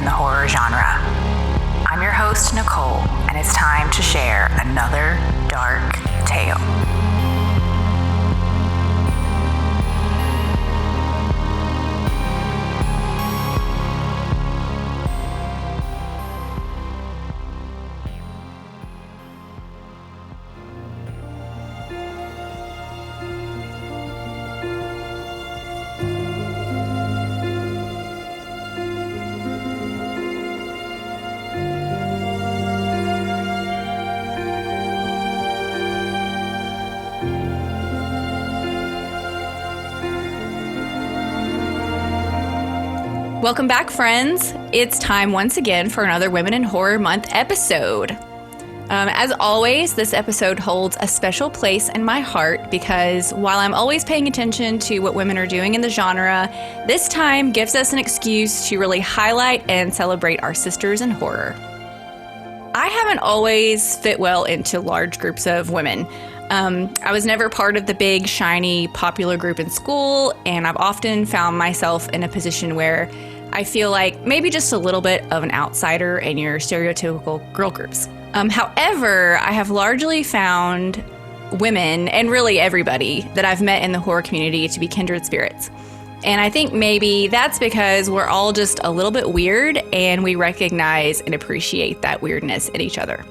in the horror genre. I'm your host, Nicole, and it's time to share another dark tale. Welcome back, friends. It's time once again for another Women in Horror Month episode. As always, this episode holds a special place in my heart because while I'm always paying attention to what women are doing in the genre, this time gives us an excuse to really highlight and celebrate our sisters in horror. I haven't always fit well into large groups of women. I was never part of the big, shiny, popular group in school, and I've often found myself in a position where I feel like maybe just a little bit of an outsider in your stereotypical girl groups. However, I have largely found women, and really everybody that I've met in the horror community, to be kindred spirits. And I think maybe that's because we're all just a little bit weird, and we recognize and appreciate that weirdness in each other.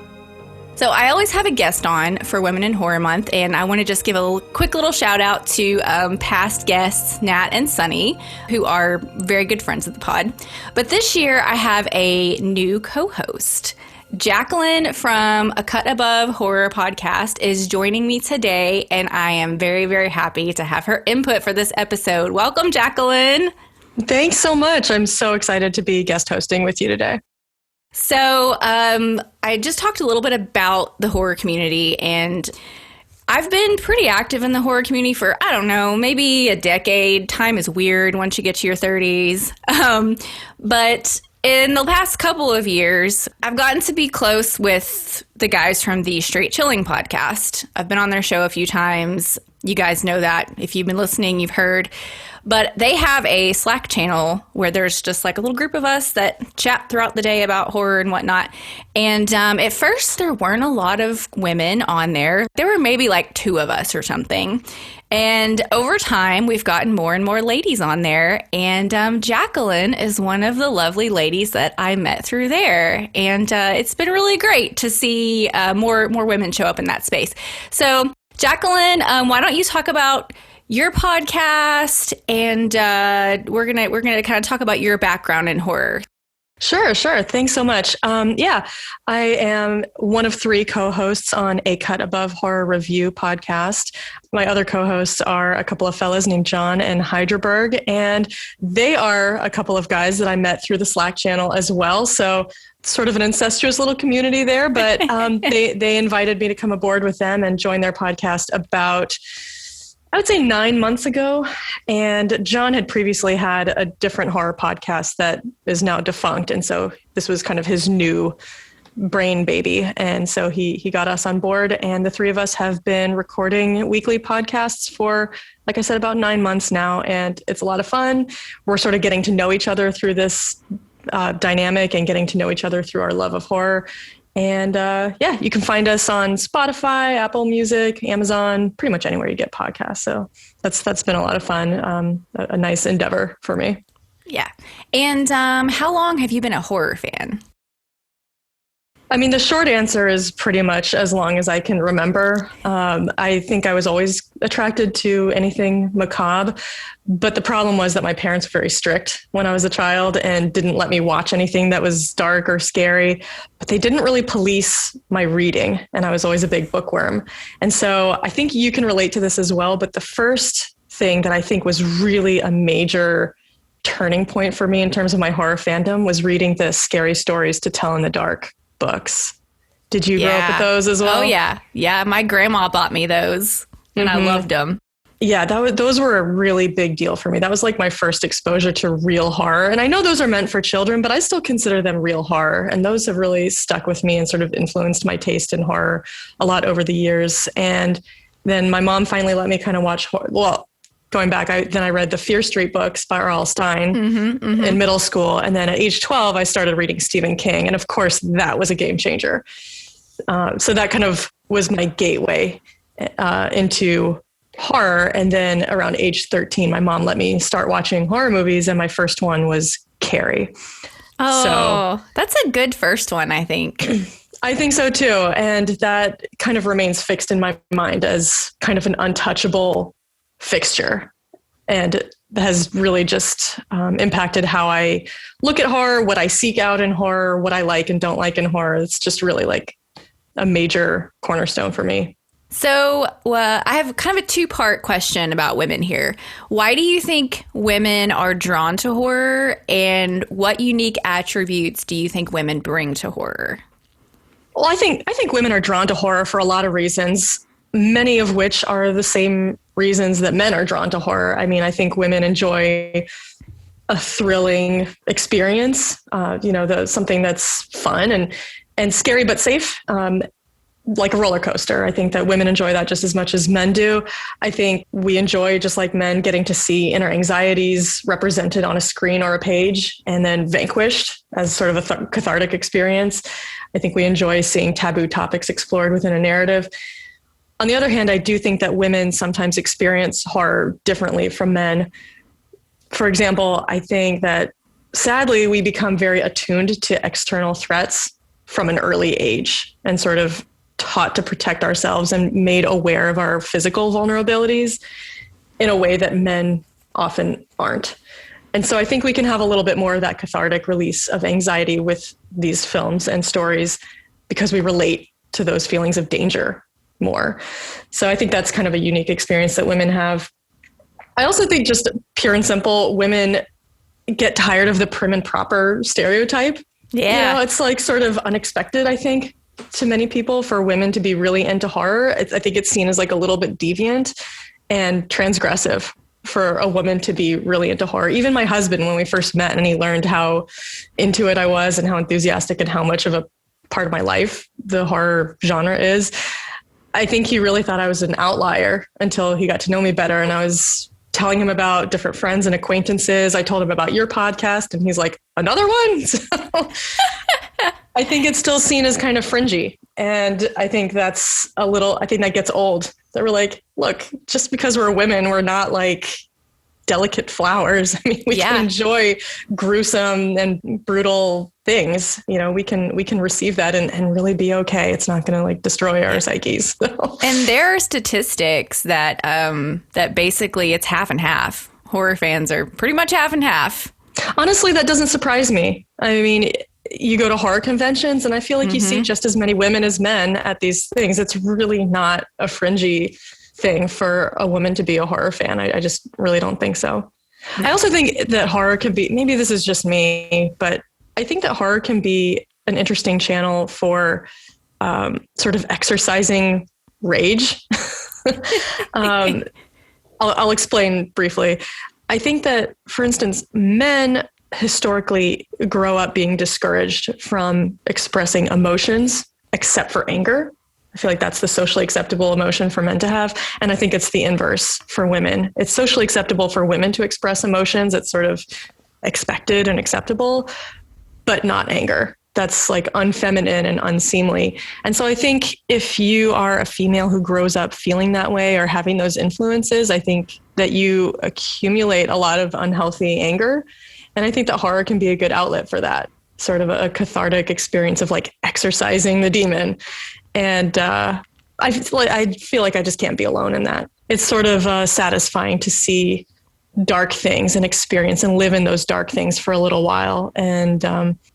So I always have a guest on for Women in Horror Month, and I want to just give a quick little shout out to past guests, Nat and Sunny, who are very good friends of the pod. But this year I have a new co-host. Jacqueline from A Cut Above Horror podcast is joining me today, and I am very, very happy to have her input for this episode. Welcome, Jacqueline. Thanks so much. I'm so excited to be guest hosting with you today. So I just talked a little bit about the horror community, and I've been pretty active in the horror community for, I don't know, maybe a decade. Time is weird once you get to your 30s. But in the past couple of years, I've gotten to be close with the guys from the Straight Chilling podcast. I've been on their show a few times. You guys know that. If you've been listening, you've heard. But they have a Slack channel where there's just like a little group of us that chat throughout the day about horror and whatnot. And at first, there weren't a lot of women on there. There were maybe like 2 of us or something. And over time, we've gotten more and more ladies on there. And Jacqueline is one of the lovely ladies that I met through there. And it's been really great to see more women show up in that space. So Jacqueline, why don't you talk about your podcast, and we're gonna kind of talk about your background in horror. Sure. Thanks so much. I am one of 3 co-hosts on A Cut Above Horror Review podcast. My other co-hosts are a couple of fellas named John and Hyderberg, and they are a couple of guys that I met through the Slack channel as well. So sort of an incestuous little community there, but they invited me to come aboard with them and join their podcast about, I would say, 9 months ago. And John had previously had a different horror podcast that is now defunct. And so this was kind of his new brain baby. And so he got us on board, and the 3 of us have been recording weekly podcasts for, like I said, about 9 months now. And it's a lot of fun. We're sort of getting to know each other through this dynamic and getting to know each other through our love of horror. And you can find us on Spotify, Apple Music, Amazon, pretty much anywhere you get podcasts. So that's been a lot of fun, a nice endeavor for me. Yeah. And how long have you been a horror fan? I mean, the short answer is pretty much as long as I can remember. I think I was always attracted to anything macabre, but the problem was that my parents were very strict when I was a child and didn't let me watch anything that was dark or scary, but they didn't really police my reading, and I was always a big bookworm. And so I think you can relate to this as well, but the first thing that I think was really a major turning point for me in terms of my horror fandom was reading the Scary Stories to Tell in the Dark books. Did you grow up with those as well? Oh, yeah. Yeah, my grandma bought me those, and I loved them. Yeah, those were a really big deal for me. That was like my first exposure to real horror. And I know those are meant for children, but I still consider them real horror. And those have really stuck with me and sort of influenced my taste in horror a lot over the years. And then my mom finally let me kind of watch horror. Well, going back, then I read the Fear Street books by R.L. Stine in middle school. And then at age 12, I started reading Stephen King. And of course, that was a game changer. So that kind of was my gateway into horror. And then around age 13, my mom let me start watching horror movies. And my first one was Carrie. Oh, that's a good first one, I think. I think so too. And that kind of remains fixed in my mind as kind of an untouchable fixture. And has really just impacted how I look at horror, what I seek out in horror, what I like and don't like in horror. It's just really like a major cornerstone for me. So I have kind of a two-part question about women here. Why do you think women are drawn to horror, and what unique attributes do you think women bring to horror? Well, I think women are drawn to horror for a lot of reasons, many of which are the same reasons that men are drawn to horror. I mean, I think women enjoy a thrilling experience, something that's fun and scary but safe, like a roller coaster. I think that women enjoy that just as much as men do. I think we enjoy, just like men, getting to see inner anxieties represented on a screen or a page and then vanquished as sort of a cathartic experience. I think we enjoy seeing taboo topics explored within a narrative. On the other hand, I do think that women sometimes experience horror differently from men. For example, I think that sadly, we become very attuned to external threats from an early age and sort of taught to protect ourselves and made aware of our physical vulnerabilities in a way that men often aren't. And so I think we can have a little bit more of that cathartic release of anxiety with these films and stories because we relate to those feelings of danger more. So I think that's kind of a unique experience that women have. I also think, just pure and simple, women get tired of the prim and proper stereotype. Yeah. It's like sort of unexpected, I think, to many people for women to be really into horror. I think it's seen as like a little bit deviant and transgressive for a woman to be really into horror. Even my husband, when we first met and he learned how into it I was and how enthusiastic and how much of a part of my life the horror genre is, I think he really thought I was an outlier until he got to know me better. And I was telling him about different friends and acquaintances. I told him about your podcast and he's like, another one? So I think it's still seen as kind of fringy. And I think I think that gets old. That we're like, look, just because we're women, we're not like delicate flowers. I mean, we can enjoy gruesome and brutal things. We can receive that and really be okay. It's not going to like destroy our psyches. So. And there are statistics that that basically it's half and half. Horror fans are pretty much half and half. Honestly, that doesn't surprise me. I mean, you go to horror conventions and I feel like you see just as many women as men at these things. It's really not a fringy thing for a woman to be a horror fan. I just really don't think so. I also think that horror could be, maybe this is just me, but I think that horror can be an interesting channel for sort of exercising rage. I'll explain briefly. I think that, for instance, men historically grow up being discouraged from expressing emotions except for anger. I feel like that's the socially acceptable emotion for men to have. And I think it's the inverse for women. It's socially acceptable for women to express emotions. It's sort of expected and acceptable, but not anger. That's like unfeminine and unseemly. And so I think if you are a female who grows up feeling that way or having those influences, I think that you accumulate a lot of unhealthy anger. And I think that horror can be a good outlet for that, sort of a cathartic experience of like exorcising the demon. And I feel like I just can't be alone in that. It's sort of satisfying to see dark things and experience and live in those dark things for a little while. And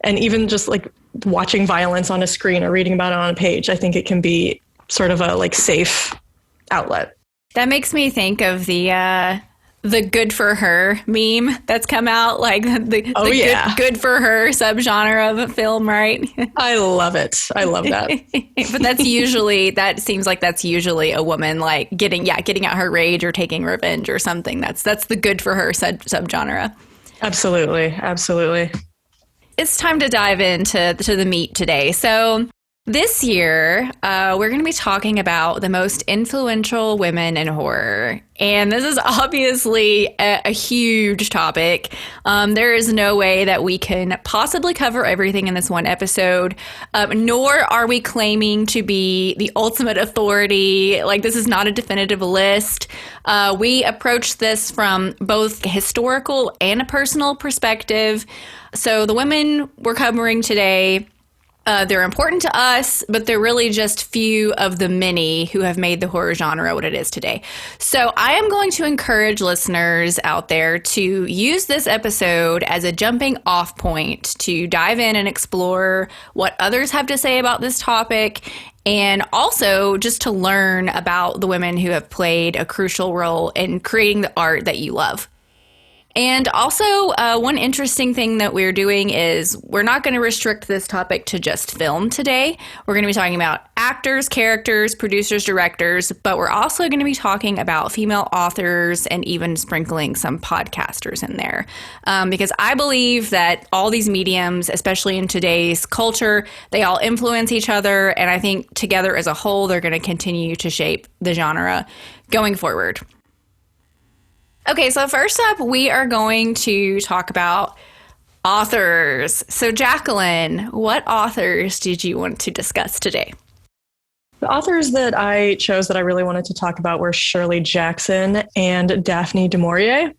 even just like watching violence on a screen or reading about it on a page, I think it can be sort of a like safe outlet. That makes me think of the good for her meme that's come out, like the good for her subgenre of a film, right? I love it. I love that. But that seems like that's usually a woman like getting out her rage or taking revenge or something. That's the good for her subgenre. Absolutely. Absolutely. It's time to dive into the meat today. So This year, we're going to be talking about the most influential women in horror. And this is obviously a huge topic. There is no way that we can possibly cover everything in this one episode, nor are we claiming to be the ultimate authority. Like, this is not a definitive list. We approach this from both a historical and a personal perspective. So the women we're covering today, they're important to us, but they're really just few of the many who have made the horror genre what it is today. So I am going to encourage listeners out there to use this episode as a jumping off point to dive in and explore what others have to say about this topic, and also just to learn about the women who have played a crucial role in creating the art that you love. And also, one interesting thing that we're doing is we're not going to restrict this topic to just film today. We're going to be talking about actors, characters, producers, directors, but we're also going to be talking about female authors and even sprinkling some podcasters in there. Because I believe that all these mediums, especially in today's culture, they all influence each other. And I think together as a whole, they're going to continue to shape the genre going forward. Okay, so first up, we are going to talk about authors. So Jacqueline, what authors did you want to discuss today? The authors that I chose that I really wanted to talk about were Shirley Jackson and Daphne du Maurier.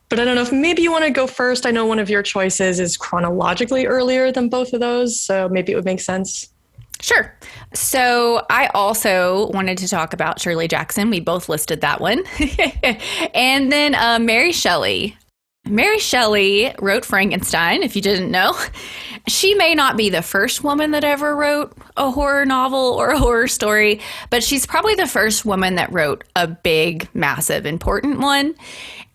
But I don't know if maybe you want to go first. I know one of your choices is chronologically earlier than both of those, so maybe it would make sense. Sure. So I also wanted to talk about Shirley Jackson. We both listed that one. And then Mary Shelley. Mary Shelley wrote Frankenstein, if you didn't know. She may not be the first woman that ever wrote a horror novel or a horror story, but she's probably the first woman that wrote a big, massive, important one.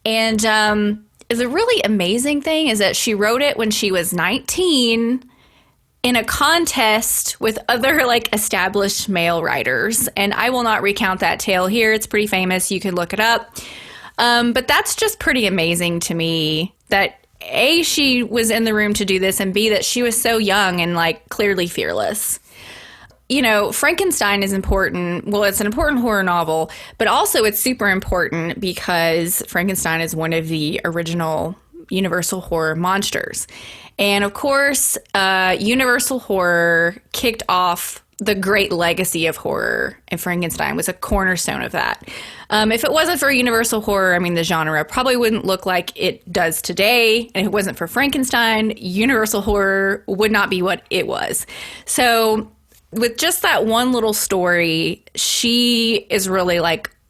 And the really amazing thing is that she wrote it when she was 19 in a contest with other established male writers. And I will not recount that tale here. It's pretty famous. You can look it up. But that's just pretty amazing to me that A, she was in the room to do this, and B, that she was so young and clearly fearless. You know, Frankenstein is important. Well, it's an important horror novel, but also it's super important because Frankenstein is one of the original Universal horror monsters. And of course, Universal horror kicked off the great legacy of horror, and Frankenstein was a cornerstone of that. If it wasn't for Universal horror, the genre probably wouldn't look like it does today. And if it wasn't for Frankenstein, Universal horror would not be what it was. So with just that one little story, she is really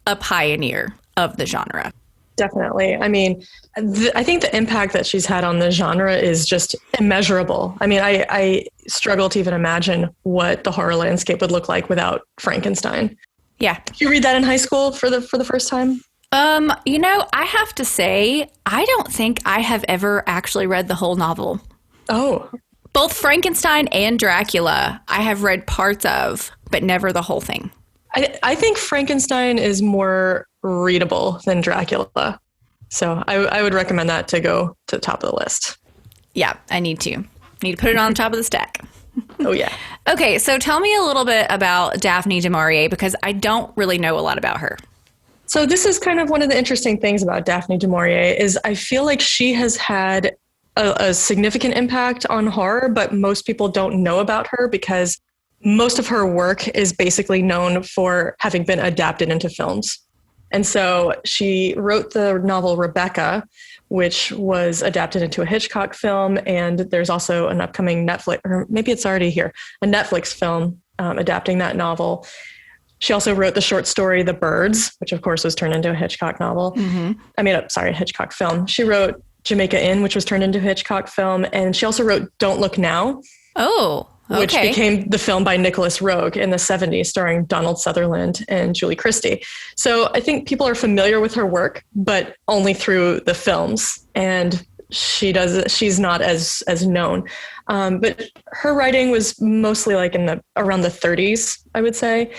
a pioneer of the genre. Definitely. I think the impact that she's had on the genre is just immeasurable. I struggle to even imagine what the horror landscape would look like without Frankenstein. Yeah. Did you read that in high school for the first time? I have to say, I don't think I have ever actually read the whole novel. Oh. Both Frankenstein and Dracula, I have read parts of, but never the whole thing. I think Frankenstein is more readable than Dracula. So I would recommend that to go to the top of the list. Yeah, I need to put it on top of the stack. Oh, yeah. Okay, so tell me a little bit about Daphne du Maurier, because I don't really know a lot about her. So this is kind of one of the interesting things about Daphne du Maurier is I feel like she has had a significant impact on horror, but most people don't know about her because most of her work is basically known for having been adapted into films. And so she wrote the novel Rebecca, which was adapted into a Hitchcock film. And there's also an upcoming Netflix, or maybe it's already here, a Netflix film adapting that novel. She also wrote the short story The Birds, which of course was turned into a Hitchcock novel. Mm-hmm. A Hitchcock film. She wrote Jamaica Inn, which was turned into a Hitchcock film. And she also wrote Don't Look Now. Oh, okay. Which became the film by Nicholas Roeg in the 70s, starring Donald Sutherland and Julie Christie. So I think people are familiar with her work, but only through the films. And she's not as known. But her writing was mostly around the 30s, I would say.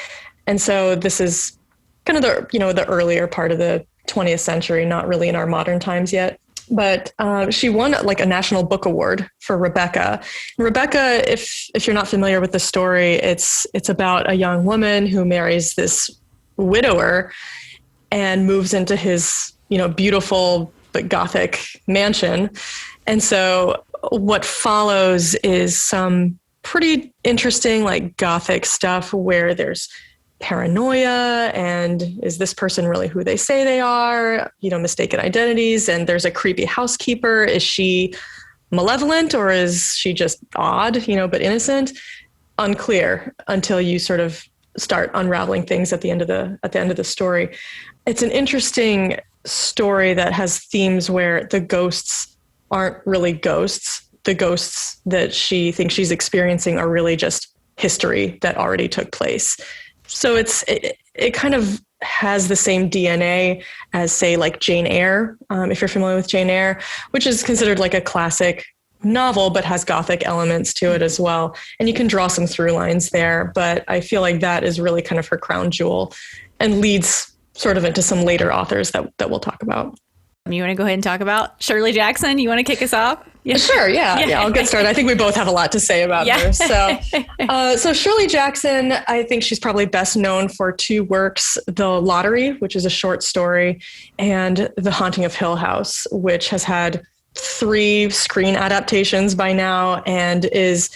And so this is kind of the earlier part of the 20th century, not really in our modern times yet. But she won like a National Book Award for Rebecca. Rebecca, if you're not familiar with the story, it's about a young woman who marries this widower and moves into his, beautiful but Gothic mansion. And so what follows is some pretty interesting like Gothic stuff where there's paranoia and is this person really who they say they are, mistaken identities, and there's a creepy housekeeper. Is she malevolent or is she just odd, but innocent? Unclear until you sort of start unraveling things at the end of the story. It's an interesting story that has themes where the ghosts aren't really ghosts. The ghosts that she thinks she's experiencing are really just history that already took place. So it kind of has the same DNA as, say, like Jane Eyre, if you're familiar with Jane Eyre, which is considered like a classic novel, but has Gothic elements to it as well. And you can draw some through lines there, but I feel like that is really kind of her crown jewel and leads sort of into some later authors that we'll talk about. You want to go ahead and talk about Shirley Jackson? You want to kick us off? Yeah. Sure. Yeah. I'll get started. I think we both have a lot to say about her. So Shirley Jackson, I think she's probably best known for two works, The Lottery, which is a short story, and The Haunting of Hill House, which has had 3 screen adaptations by now and is,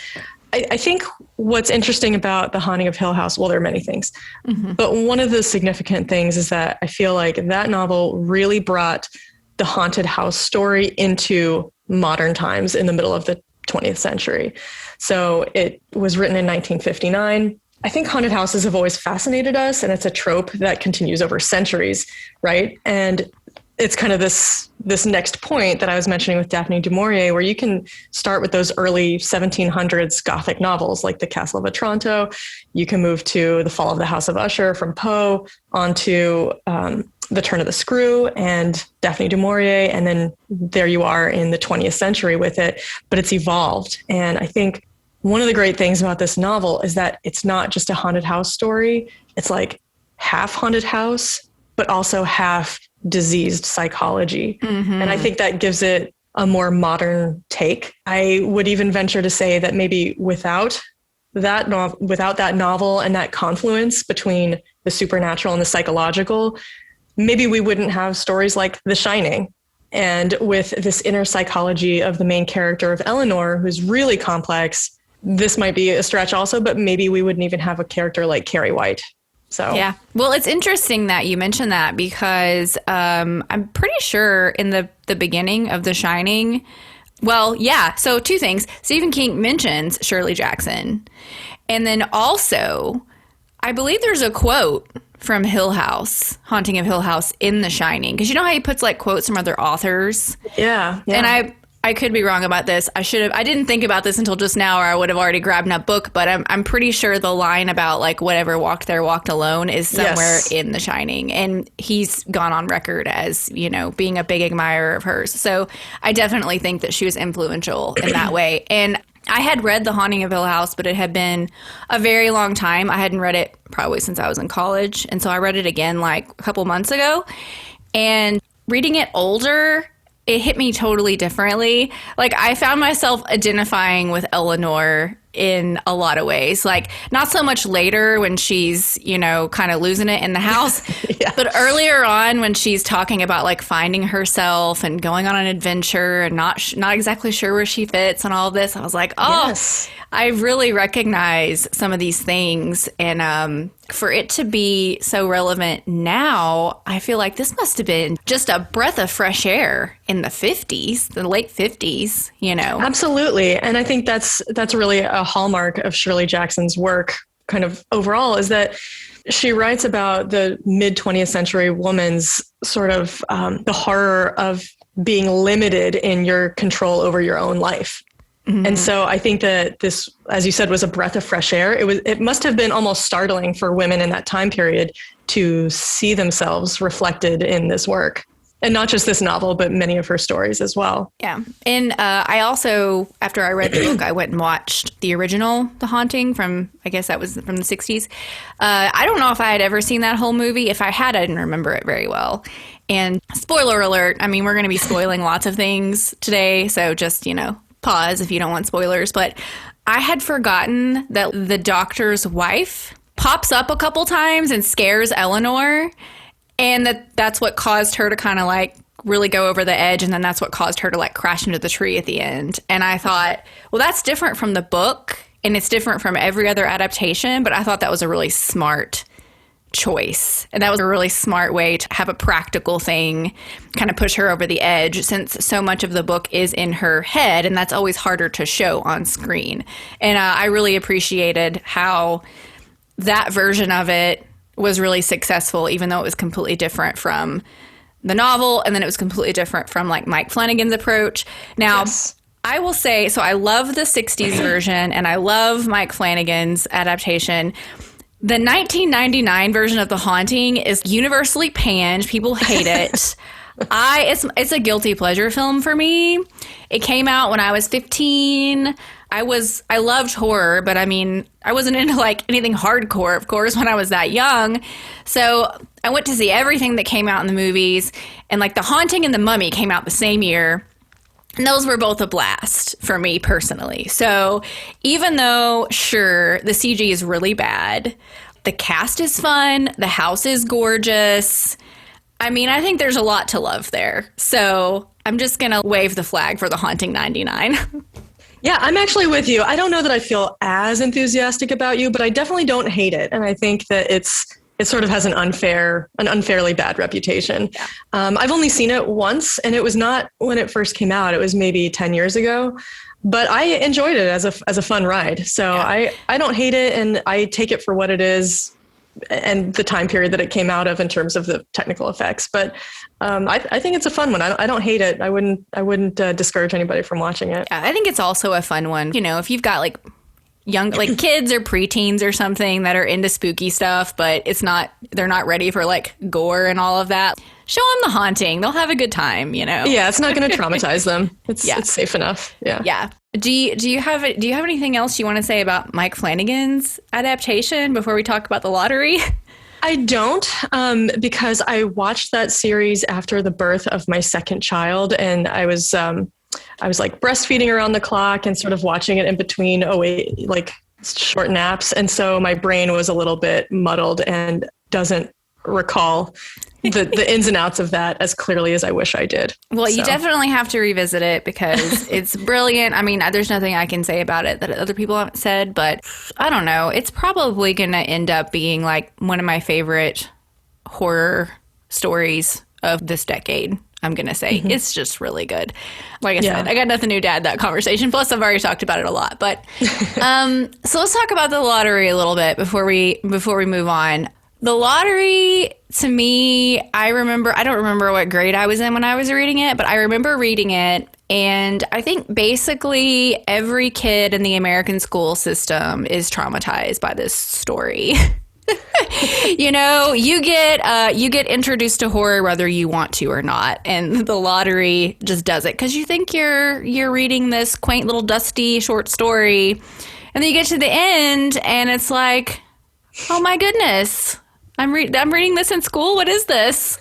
I think what's interesting about The Haunting of Hill House, well, there are many things, but one of the significant things is that I feel like that novel really brought the haunted house story into modern times in the middle of the 20th century. So it was written in 1959. I think haunted houses have always fascinated us, and it's a trope that continues over centuries, right? And it's kind of this next point that I was mentioning with Daphne du Maurier, where you can start with those early 1700s Gothic novels like The Castle of Otranto. You can move to The Fall of the House of Usher from Poe, onto The Turn of the Screw and Daphne du Maurier. And then there you are in the 20th century with it, but it's evolved. And I think one of the great things about this novel is that it's not just a haunted house story. It's like half haunted house, but also half diseased psychology. And I think that gives it a more modern take. I would even venture to say that maybe without that novel and that confluence between the supernatural and the psychological, maybe we wouldn't have stories like The Shining. And with this inner psychology of the main character of Eleanor, who's really complex, this might be a stretch also, but maybe we wouldn't even have a character like Carrie White. So yeah, well, it's interesting that you mentioned that because I'm pretty sure in the beginning of The Shining, well, yeah. So 2 things. Stephen King mentions Shirley Jackson, and then also I believe there's a quote from Hill House, Haunting of Hill House, in The Shining, because you know how he puts like quotes from other authors. Yeah. And I could be wrong about this. I didn't think about this until just now, or I would have already grabbed a book, but I'm pretty sure the line about like whatever walked there walked alone is somewhere in The Shining. And he's gone on record as, being a big admirer of hers. So I definitely think that she was influential in that way. And I had read The Haunting of Hill House, but it had been a very long time. I hadn't read it probably since I was in college. And so I read it again like a couple months ago. And reading it older, it hit me totally differently. Like I found myself identifying with Eleanor in a lot of ways, like not so much later when she's, kind of losing it in the house, but earlier on when she's talking about like finding herself and going on an adventure and not exactly sure where she fits and all of this. I was like, I really recognize some of these things. And for it to be so relevant now, I feel like this must have been just a breath of fresh air in the 50s, the late 50s, Absolutely. And I think that's really a hallmark of Shirley Jackson's work kind of overall, is that she writes about the mid 20th century woman's sort of the horror of being limited in your control over your own life. And so I think that this, as you said, was a breath of fresh air. It must have been almost startling for women in that time period to see themselves reflected in this work. And not just this novel, but many of her stories as well. Yeah. And I also, after I read the book, I went and watched the original, The Haunting, from, I guess that was from the 60s. I don't know if I had ever seen that whole movie. If I had, I didn't remember it very well. And spoiler alert, I mean, we're going to be spoiling lots of things today. So just, pause if you don't want spoilers. But I had forgotten that the doctor's wife pops up a couple times and scares Eleanor. And that's what caused her to kind of like really go over the edge. And then that's what caused her to like crash into the tree at the end. And I thought, well, that's different from the book. And it's different from every other adaptation. But I thought that was a really smart choice. And that was a really smart way to have a practical thing kind of push her over the edge, since so much of the book is in her head. And that's always harder to show on screen. And I really appreciated how that version of it was really successful, even though it was completely different from the novel, and then it was completely different from like Mike Flanagan's approach. Now, yes. I will say, so I love the 60s version and I love Mike Flanagan's adaptation. The 1999 version of The Haunting is universally panned. People hate it. It's a guilty pleasure film for me. It came out when I was 15. I loved horror, but I mean, I wasn't into like anything hardcore, of course, when I was that young. So I went to see everything that came out in the movies, and like The Haunting and The Mummy came out the same year. And those were both a blast for me personally. So even though, sure, the CG is really bad, the cast is fun, the house is gorgeous. I mean, I think there's a lot to love there. So I'm just going to wave the flag for The Haunting 99. Yeah, I'm actually with you. I don't know that I feel as enthusiastic about you, but I definitely don't hate it. And I think that it sort of has an unfairly bad reputation. Yeah. I've only seen it once, and it was not when it first came out. It was maybe 10 years ago, but I enjoyed it as a fun ride. So yeah. I don't hate it, and I take it for what it is and the time period that it came out of in terms of the technical effects. But I think it's a fun one. I don't hate it. I wouldn't discourage anybody from watching it. Yeah, I think it's also a fun one. If you've got like young, like kids or preteens or something that are into spooky stuff, but they're not ready for like gore and all of that, show them The Haunting. They'll have a good time, Yeah, it's not going to traumatize them. It's safe enough. Yeah. Yeah. Do you have anything else you want to say about Mike Flanagan's adaptation before we talk about The Lottery? I don't, because I watched that series after the birth of my second child, and I was like breastfeeding around the clock and sort of watching it in between like short naps, and so my brain was a little bit muddled and doesn't recall the ins and outs of that as clearly as I wish I did. Well, you definitely have to revisit it because it's brilliant. I mean, there's nothing I can say about it that other people haven't said, but I don't know. It's probably going to end up being like one of my favorite horror stories of this decade. I'm going to say It's just really good. Like I said, I got nothing new to add that conversation. Plus, I've already talked about it a lot. But so let's talk about The Lottery a little bit before we move on. The Lottery, to me, I don't remember what grade I was in when I was reading it, but I remember reading it. And I think basically every kid in the American school system is traumatized by this story. You get introduced to horror whether you want to or not, and The Lottery just does it because you think you're reading this quaint little dusty short story, and then you get to the end and it's like, oh my goodness, I'm reading this in school. What is this?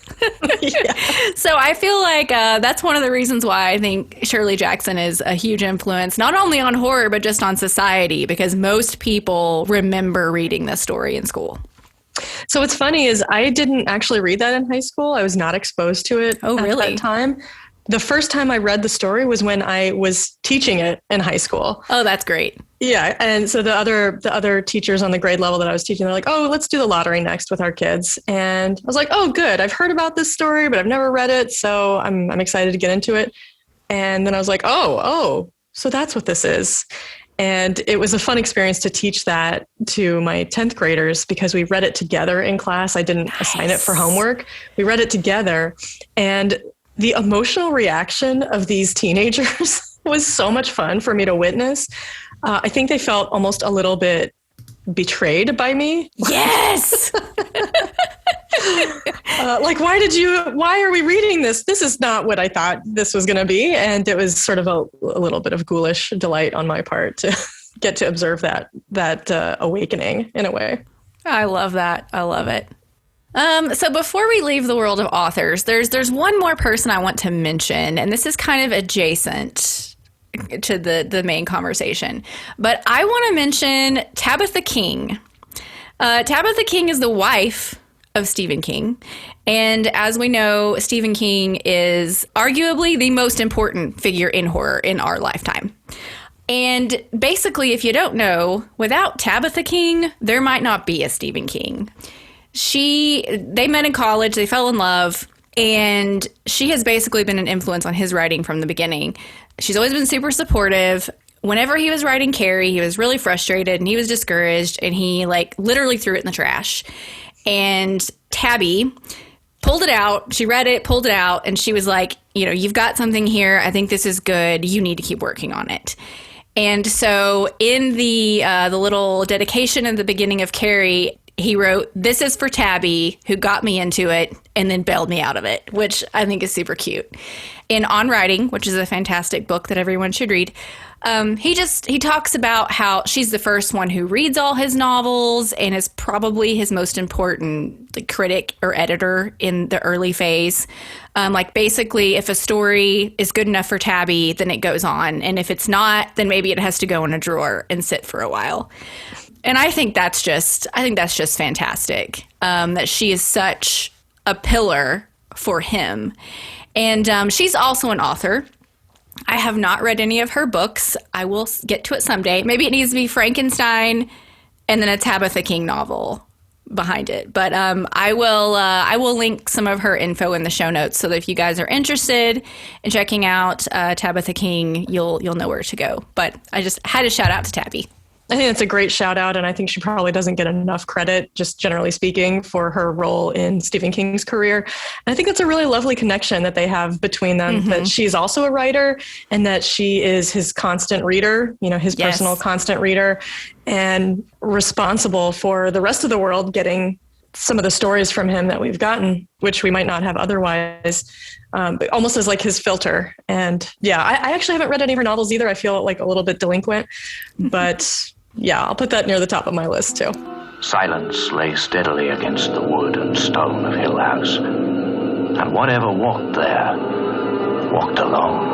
So I feel like that's one of the reasons why I think Shirley Jackson is a huge influence, not only on horror, but just on society, because most people remember reading this story in school. So what's funny is I didn't actually read that in high school. I was not exposed to it at that time. The first time I read the story was when I was teaching it in high school. Oh, that's great. Yeah. And so the other teachers on the grade level that I was teaching, they're like, oh, let's do The Lottery next with our kids. And I was like, oh, good. I've heard about this story, but I've never read it. So I'm excited to get into it. And then I was like, oh, so that's what this is. And it was a fun experience to teach that to my 10th graders because we read it together in class. I didn't assign it for homework. We read it together. And the emotional reaction of these teenagers was so much fun for me to witness. I think they felt almost a little bit betrayed by me. Yes. Why are we reading this? This is not what I thought this was going to be. And it was sort of a little bit of ghoulish delight on my part to get to observe that awakening in a way. I love that. I love it. So before we leave the world of authors, there's one more person I want to mention, and this is kind of adjacent to the main conversation. But I want to mention Tabitha King. Tabitha King is the wife of Stephen King. And as we know, Stephen King is arguably the most important figure in horror in our lifetime. And basically, if you don't know, without Tabitha King, there might not be a Stephen King. They met in college, they fell in love, and she has basically been an influence on his writing from the beginning. She's always been super supportive. Whenever he was writing Carrie, he was really frustrated and he was discouraged, and he literally threw it in the trash. And Tabby pulled it out. She read it, pulled it out, and she was like, you've got something here. I think this is good. You need to keep working on it. And so in the little dedication at the beginning of Carrie, he wrote, "This is for Tabby, who got me into it and then bailed me out of it," which I think is super cute. In On Writing, which is a fantastic book that everyone should read, he talks about how she's the first one who reads all his novels and is probably his most important critic or editor in the early phase. Basically, if a story is good enough for Tabby, then it goes on. And if it's not, then maybe it has to go in a drawer and sit for a while. And I think that's just fantastic, that she is such a pillar for him. And she's also an author. I have not read any of her books. I will get to it someday. Maybe it needs to be Frankenstein and then a Tabitha King novel behind it. But I will link some of her info in the show notes so that if you guys are interested in checking out Tabitha King, you'll know where to go. But I just had to shout out to Tabby. I think that's a great shout out, and I think she probably doesn't get enough credit, just generally speaking, for her role in Stephen King's career. And I think it's a really lovely connection that they have between them, that she's also a writer and that she is his constant reader, his personal constant reader, and responsible for the rest of the world getting some of the stories from him that we've gotten, which we might not have otherwise, but almost as his filter. And yeah, I actually haven't read any of her novels either. I feel a little bit delinquent, but yeah, I'll put that near the top of my list too. Silence lay steadily against the wood and stone of Hill House, and whatever walked there walked alone.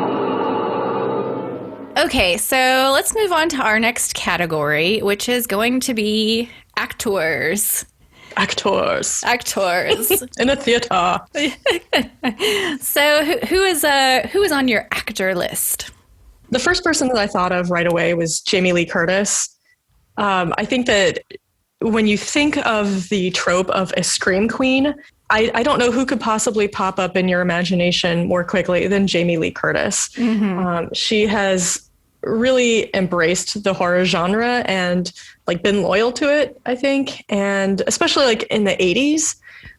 Okay, so let's move on to our next category, which is going to be actors. Actors. In a theater. So who is on your actor list? The first person that I thought of right away was Jamie Lee Curtis. I think that when you think of the trope of a scream queen, I don't know who could possibly pop up in your imagination more quickly than Jamie Lee Curtis. She has really embraced the horror genre and been loyal to it, I think. And especially in the 80s,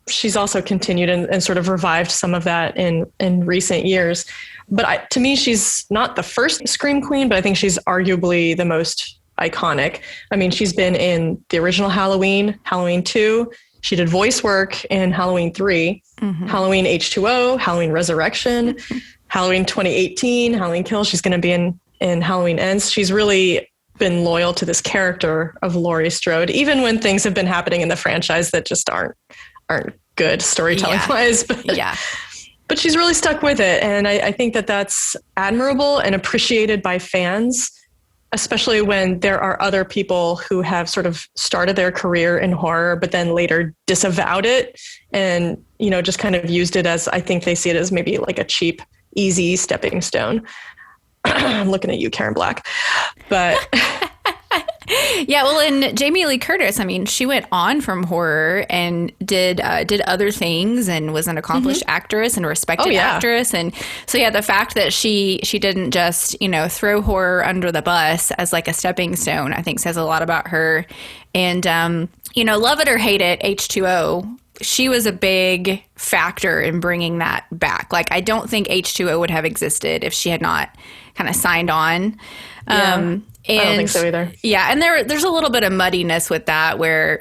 she's also continued and sort of revived some of that in recent years. But to me, she's not the first scream queen, but I think she's arguably the most iconic. I mean, she's been in the original Halloween, Halloween 2. She did voice work in Halloween 3, Halloween H2O, Halloween Resurrection, Halloween 2018, Halloween Kills. She's going to be in Halloween Ends. She's really been loyal to this character of Laurie Strode, even when things have been happening in the franchise that just aren't good storytelling wise. But she's really stuck with it. And I think that that's admirable and appreciated by fans, especially when there are other people who have sort of started their career in horror, but then later disavowed it and, just kind of used it as, I think they see it as maybe a cheap, easy stepping stone. I'm looking at you, Karen Black. But yeah, well, and Jamie Lee Curtis, I mean, she went on from horror and did other things and was an accomplished actress and a respected actress. And so, yeah, the fact that she didn't just, throw horror under the bus as a stepping stone, I think says a lot about her. And, love it or hate it, H2O, she was a big factor in bringing that back. I don't think H2O would have existed if she had not kind of signed on. And, I don't think so either. Yeah, and there's a little bit of muddiness with that where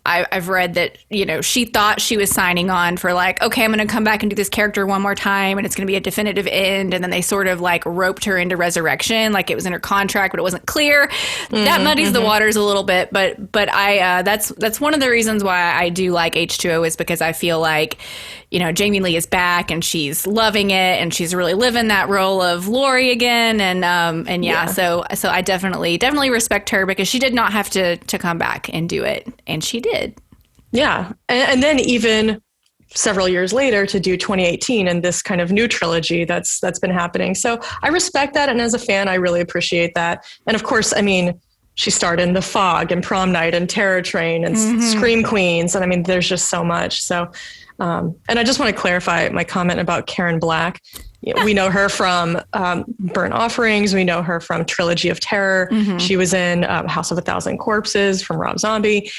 I've read that, she thought she was signing on for like, okay, I'm going to come back and do this character one more time and it's going to be a definitive end. And then they sort of like roped her into resurrection, like it was in her contract, but it wasn't clear. That muddies the waters a little bit. But that's one of the reasons why I do like H2O is because I feel like, Jamie Lee is back and she's loving it and she's really living that role of Lori again. And yeah. So I definitely respect her because she did not have to come back and do it. And she did. Yeah. And then even several years later to do 2018 and this kind of new trilogy that's been happening. So I respect that. And as a fan, I really appreciate that. And of course, I mean, she starred in The Fog and Prom Night and Terror Train and Scream Queens. And I mean, there's just so much. So, and I just want to clarify my comment about Karen Black. We know her from Burnt Offerings. We know her from Trilogy of Terror. She was in House of a Thousand Corpses from Rob Zombie.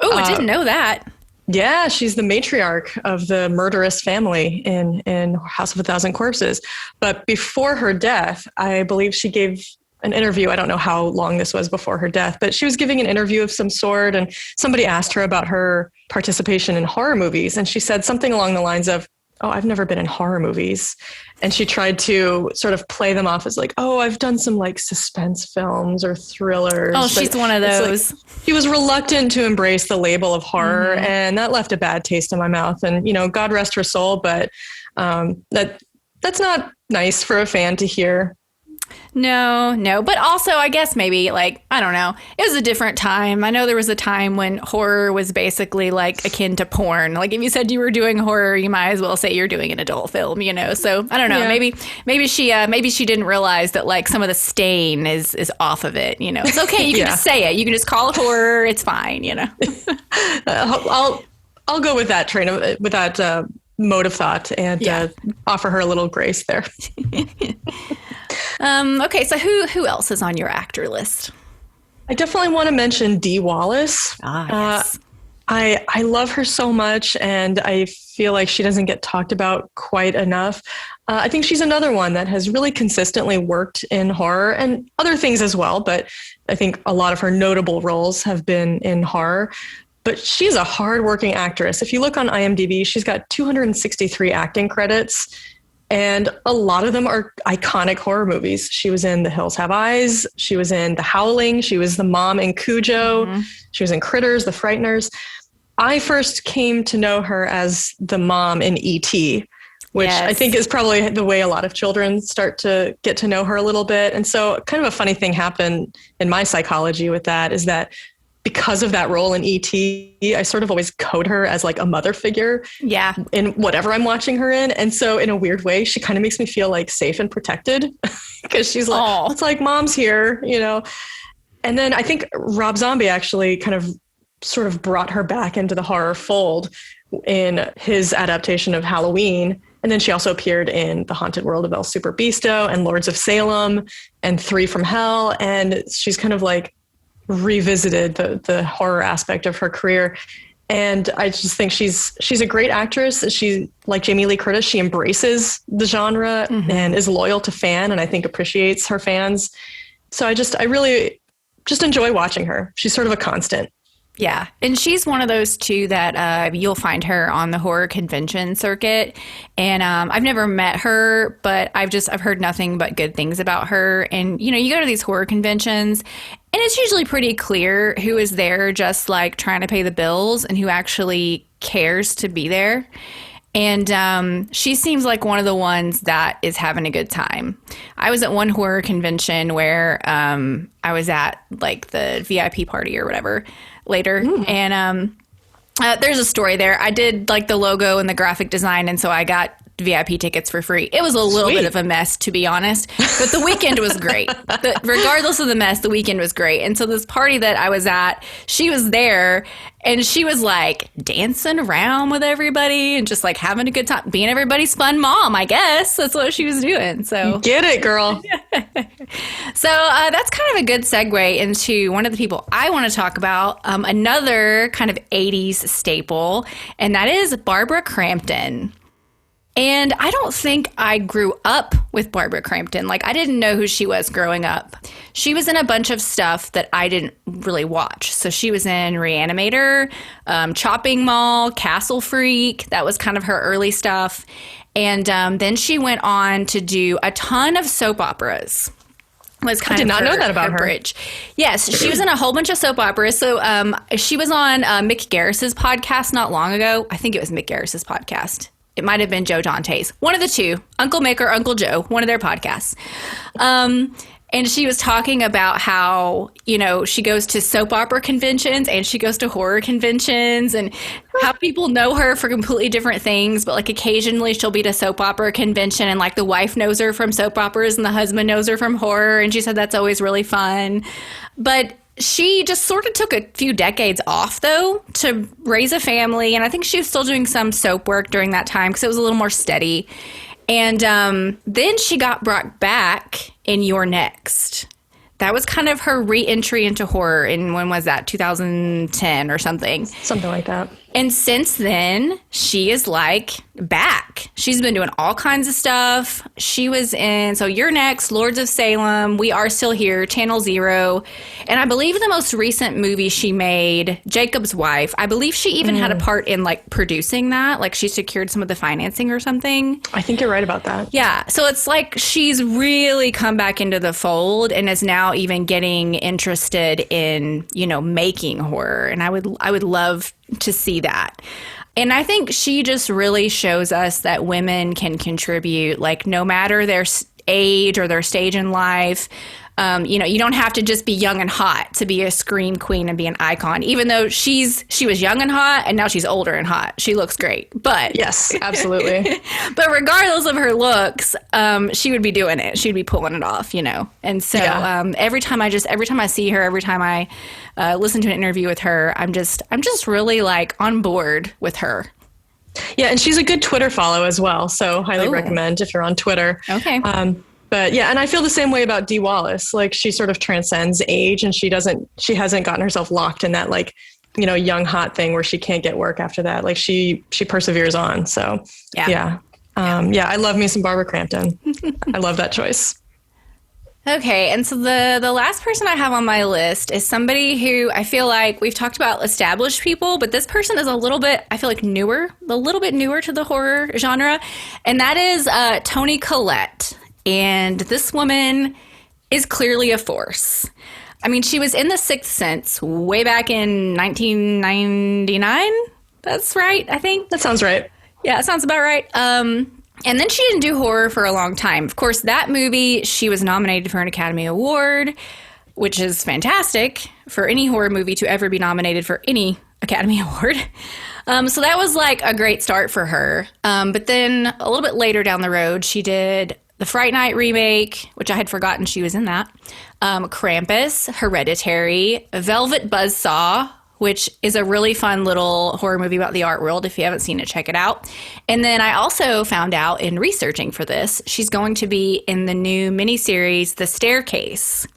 Oh, I didn't know that. Yeah, she's the matriarch of the murderous family in House of a Thousand Corpses. But before her death, I believe she gave an interview. I don't know how long this was before her death, but she was giving an interview of some sort, and somebody asked her about her participation in horror movies. And she said something along the lines of, "Oh, I've never been in horror movies." And she tried to sort of play them off as like, "Oh, I've done some like suspense films or thrillers." Oh, she's one of those. Like, she was reluctant to embrace the label of horror, and that left a bad taste in my mouth. And, God rest her soul, but that's not nice for a fan to hear. No. But also, I guess maybe like, I don't know. It was a different time. I know there was a time when horror was basically like akin to porn. Like if you said you were doing horror, you might as well say you're doing an adult film, So I don't know. Yeah. Maybe she didn't realize that like some of the stain is off of it. It's okay. You can just say it. You can just call it horror. It's fine. I'll go with that mode of thought and offer her a little grace there. Okay, so who else is on your actor list? I definitely want to mention Dee Wallace. Yes. I love her so much, and I feel like she doesn't get talked about quite enough. I think she's another one that has really consistently worked in horror and other things as well, but I think a lot of her notable roles have been in horror. But she's a hardworking actress. If you look on IMDb, she's got 263 acting credits, and a lot of them are iconic horror movies. She was in The Hills Have Eyes. She was in The Howling. She was the mom in Cujo. She was in Critters, The Frighteners. I first came to know her as the mom in E.T., which I think is probably the way a lot of children start to get to know her a little bit. And so kind of a funny thing happened in my psychology with that is that because of that role in E.T., I sort of always code her as like a mother figure in whatever I'm watching her in. And so in a weird way, she kind of makes me feel like safe and protected because she's like, it's like mom's here, And then I think Rob Zombie actually kind of sort of brought her back into the horror fold in his adaptation of Halloween. And then she also appeared in The Haunted World of El Superbeasto and Lords of Salem and Three from Hell. And she's kind of like revisited the horror aspect of her career. And I just think she's a great actress. She, like Jamie Lee Curtis, she embraces the genre and is loyal to fan, and I think appreciates her fans. So I really just enjoy watching her. She's sort of a constant. Yeah. And she's one of those too that you'll find her on the horror convention circuit. And I've never met her, but I've heard nothing but good things about her. And, you go to these horror conventions and it's usually pretty clear who is there just like trying to pay the bills and who actually cares to be there. And she seems like one of the ones that is having a good time. I was at one horror convention where I was at like the VIP party or whatever later. And there's a story there. I did like the logo and the graphic design, and so I got VIP tickets for free. It was a little bit of a mess, to be honest, but the weekend was great. Regardless of the mess, the weekend was great. And so this party that I was at, she was there and she was like dancing around with everybody and just like having a good time, being everybody's fun mom, I guess. That's what she was doing. So get it, girl. So that's kind of a good segue into one of the people I want to talk about, another kind of 80s staple, and that is Barbara Crampton. And I don't think I grew up with Barbara Crampton. Like, I didn't know who she was growing up. She was in a bunch of stuff that I didn't really watch. So she was in Reanimator, Chopping Mall, Castle Freak. That was kind of her early stuff. And then she went on to do a ton of soap operas. Was kind I did of not know that about her. Bridge. Yes, she was in a whole bunch of soap operas. So she was on Mick Garris's podcast not long ago. I think it was Mick Garris's podcast. It might have been Joe Dante's. One of the two, Uncle Mick or Uncle Joe, one of their podcasts. And she was talking about how, she goes to soap opera conventions and she goes to horror conventions and how people know her for completely different things. But like occasionally she'll be at a soap opera convention and like the wife knows her from soap operas and the husband knows her from horror. And she said that's always really fun. But she just sort of took a few decades off, though, to raise a family. And I think she was still doing some soap work during that time because it was a little more steady. And then she got brought back in You're Next. That was kind of her re-entry into horror in, when was that, 2010 or something? Something like that. And since then, she is like back. She's been doing all kinds of stuff. She was in, so You're Next, Lords of Salem, We Are Still Here, Channel Zero. And I believe the most recent movie she made, Jacob's Wife, I believe she even had a part in like producing that. Like she secured some of the financing or something. I think you're right about that. Yeah. So it's like she's really come back into the fold and is now even getting interested in, making horror. And I would love to see that. And I think she just really shows us that women can contribute, like no matter their age or their stage in life. You don't have to just be young and hot to be a scream queen and be an icon, even though she was young and hot and now she's older and hot. She looks great. But yes, absolutely. But regardless of her looks, she would be doing it. She'd be pulling it off, And so every time I see her, every time I listen to an interview with her, I'm just really like on board with her. Yeah, and she's a good Twitter follow as well. So highly recommend if you're on Twitter. Okay. But yeah, and I feel the same way about Dee Wallace. Like she sort of transcends age and she hasn't gotten herself locked in that like, young hot thing where she can't get work after that. Like she perseveres on. So yeah. I love me some Barbara Crampton. I love that choice. Okay, and so the last person I have on my list is somebody who I feel like we've talked about established people, but this person is a little bit newer to the horror genre, and that is Toni Collette. And this woman is clearly a force. I mean, she was in The Sixth Sense way back in 1999. That's right, I think. That sounds right. Yeah, it sounds about right. And then she didn't do horror for a long time. Of course, that movie, she was nominated for an Academy Award, which is fantastic for any horror movie to ever be nominated for any Academy Award. So that was like a great start for her. But then a little bit later down the road, she did the Fright Night remake, which I had forgotten she was in that. Krampus, Hereditary, Velvet Buzzsaw, which is a really fun little horror movie about the art world. If you haven't seen it, check it out. And then I also found out in researching for this, she's going to be in the new miniseries, The Staircase,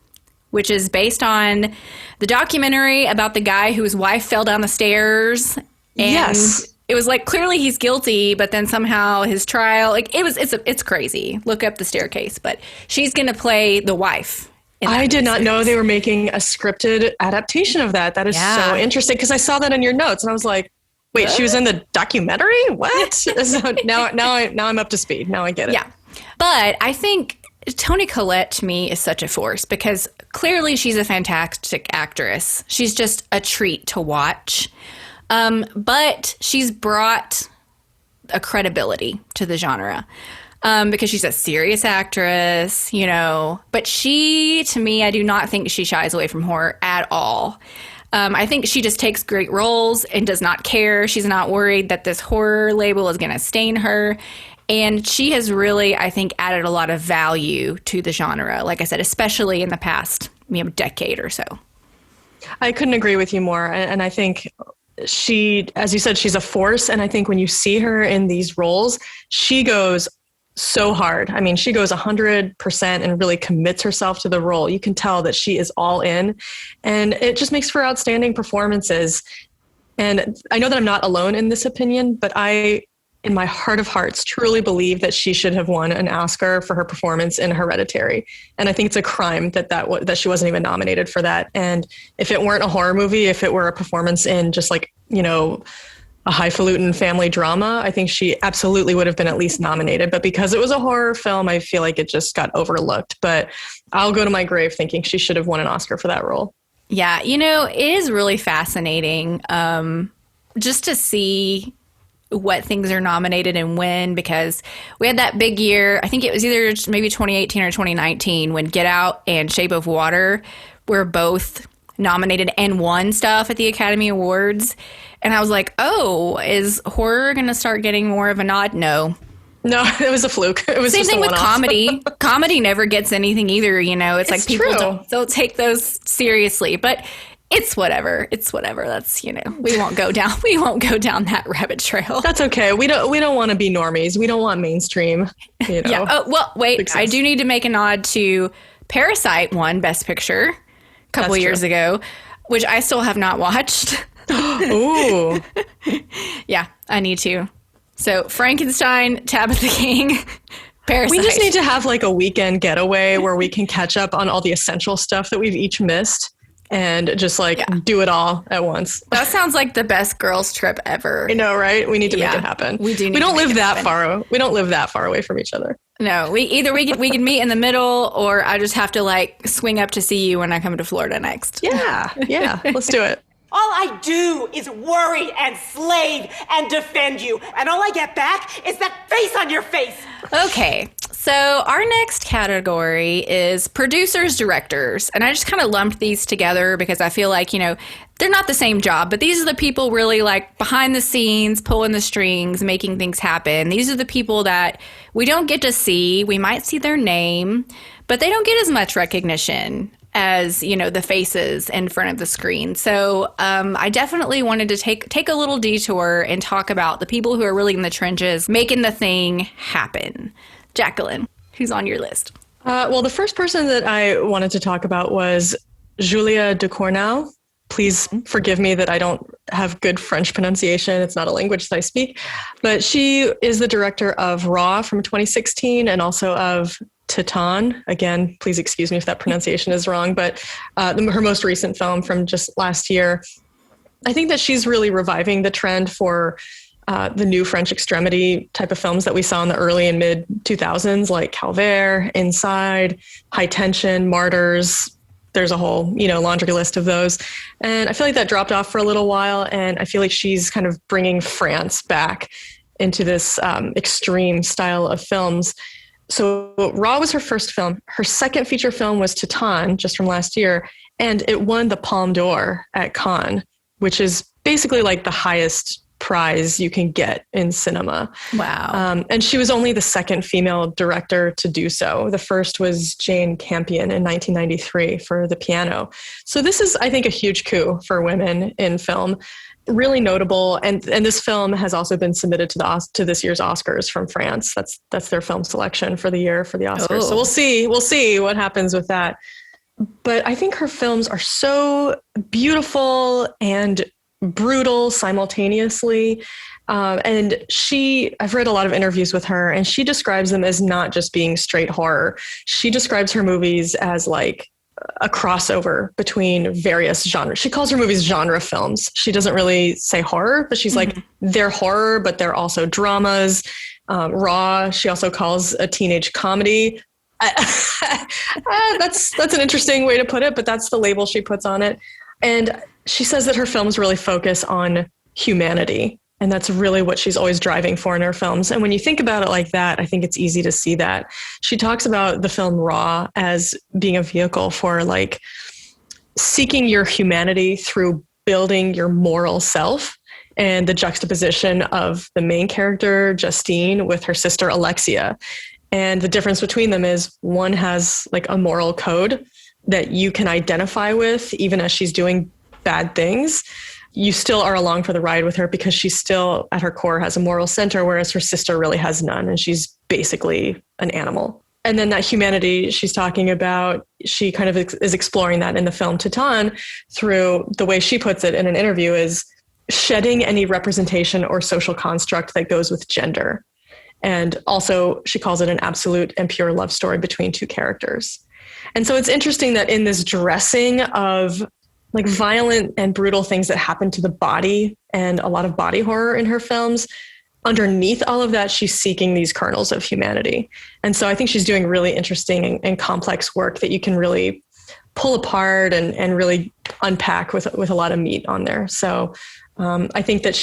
which is based on the documentary about the guy whose wife fell down the stairs. And yes. It was like clearly he's guilty, but then somehow his trial, like it's crazy. Look up The Staircase, but she's going to play the wife. I did not know they were making a scripted adaptation of that. That is so interesting because I saw that in your notes and I was like, wait, she was in the documentary? What? So now I'm up to speed. Now I get it. Yeah. But I think Toni Collette to me is such a force because clearly she's a fantastic actress. She's just a treat to watch. But she's brought a credibility to the genre. Because she's a serious actress, but she, to me, I do not think she shies away from horror at all. I think she just takes great roles and does not care. She's not worried that this horror label is going to stain her. And she has really, I think, added a lot of value to the genre, like I said, especially in the past decade or so. I couldn't agree with you more. And I think she, as you said, she's a force. And I think when you see her in these roles, she goes so hard. I mean, she goes 100% and really commits herself to the role. You can tell that she is all in, and it just makes for outstanding performances. And I know that I'm not alone in this opinion, but I in my heart of hearts, truly believe that she should have won an Oscar for her performance in Hereditary. And I think it's a crime that she wasn't even nominated for that. And if it weren't a horror movie, if it were a performance in just like, a highfalutin family drama, I think she absolutely would have been at least nominated. But because it was a horror film, I feel like it just got overlooked. But I'll go to my grave thinking she should have won an Oscar for that role. Yeah, it is really fascinating just to see what things are nominated and when, because we had that big year. I think it was either maybe 2018 or 2019 when Get Out and Shape of Water were both nominated and won stuff at the Academy Awards. And I was like, oh, is horror going to start getting more of a nod? No, it was a fluke. It was same just thing a with one-off. Comedy. Comedy never gets anything either. It's like people true. don't take those seriously, but it's whatever. It's whatever. That's, we won't go down that rabbit trail. That's okay. We don't want to be normies. We don't want mainstream. Yeah. Oh, well, wait, success. I do need to make a nod to Parasite won Best Picture a couple years ago, which I still have not watched. Ooh. Yeah, I need to. So Frankenstein, Tabitha King, Parasite. We just need to have like a weekend getaway where we can catch up on all the essential stuff that we've each missed and just do it all at once. That sounds like the best girls trip ever. I know, right? We need to make it happen. We do. We don't live that far. We don't live that far away from each other. No, we can meet in the middle, or I just have to like swing up to see you when I come to Florida next. Yeah. Let's do it. All I do is worry and slave and defend you. And all I get back is that face on your face. Okay, so our next category is producers, directors. And I just kind of lumped these together because I feel like, they're not the same job, but these are the people really like behind the scenes, pulling the strings, making things happen. These are the people that we don't get to see. We might see their name, but they don't get as much recognition as, the faces in front of the screen. So I definitely wanted to take a little detour and talk about the people who are really in the trenches, making the thing happen. Jacqueline, who's on your list? Well, the first person that I wanted to talk about was Julia Ducournau. Please forgive me that I don't have good French pronunciation. It's not a language that I speak. But she is the director of Raw from 2016 and also of Titan. Again, please excuse me if that pronunciation is wrong, but her most recent film from just last year. I think that she's really reviving the trend for the new French extremity type of films that we saw in the early and mid 2000s, like Calvaire, Inside, High Tension, Martyrs. There's a whole, laundry list of those. And I feel like that dropped off for a little while. And I feel like she's kind of bringing France back into this extreme style of films. So Raw was her first film. Her second feature film was Titan, just from last year. And it won the Palme d'Or at Cannes, which is basically like the highest prize you can get in cinema. Wow. And she was only the second female director to do so. The first was Jane Campion in 1993 for The Piano. So this is, I think, a huge coup for women in film. Really notable. And this film has also been submitted to this year's Oscars from France. That's their film selection for the year for the Oscars. So we'll see what happens with that. But I think her films are so beautiful and brutal simultaneously. And I've read a lot of interviews with her, and she describes them as not just being straight horror. She describes her movies as like a crossover between various genres. She calls her movies genre films. She doesn't really say horror, but she's like, they're horror, but they're also dramas. Raw, she also calls a teenage comedy. That's an interesting way to put it, but that's the label she puts on it. And she says that her films really focus on humanity. And that's really what she's always driving for in her films. And when you think about it like that, I think it's easy to see that. She talks about the film Raw as being a vehicle for like seeking your humanity through building your moral self, and the juxtaposition of the main character, Justine, with her sister, Alexia. And the difference between them is one has like a moral code that you can identify with, even as she's doing bad things. You still are along for the ride with her because she still at her core has a moral center, whereas her sister really has none. And she's basically an animal. And then that humanity she's talking about, she kind of is exploring that in the film Titan through the way she puts it in an interview is shedding any representation or social construct that goes with gender. And also, she calls it an absolute and pure love story between two characters. And so it's interesting that in this dressing of like violent and brutal things that happen to the body and a lot of body horror in her films, underneath all of that, she's seeking these kernels of humanity. And so I think she's doing really interesting and complex work that you can really pull apart and really unpack with a lot of meat on there. So I think that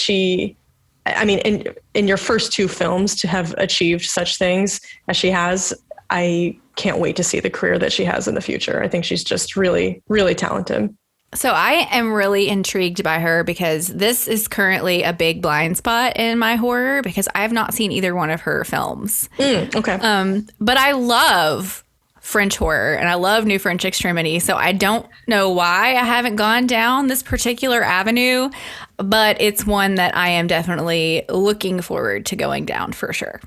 in your first two films to have achieved such things as she has, I can't wait to see the career that she has in the future. I think she's just really, really talented. So I am really intrigued by her because this is currently a big blind spot in my horror because I have not seen either one of her films. Okay. But I love French horror and I love New French Extremity. So I don't know why I haven't gone down this particular avenue, but it's one that I am definitely looking forward to going down for sure.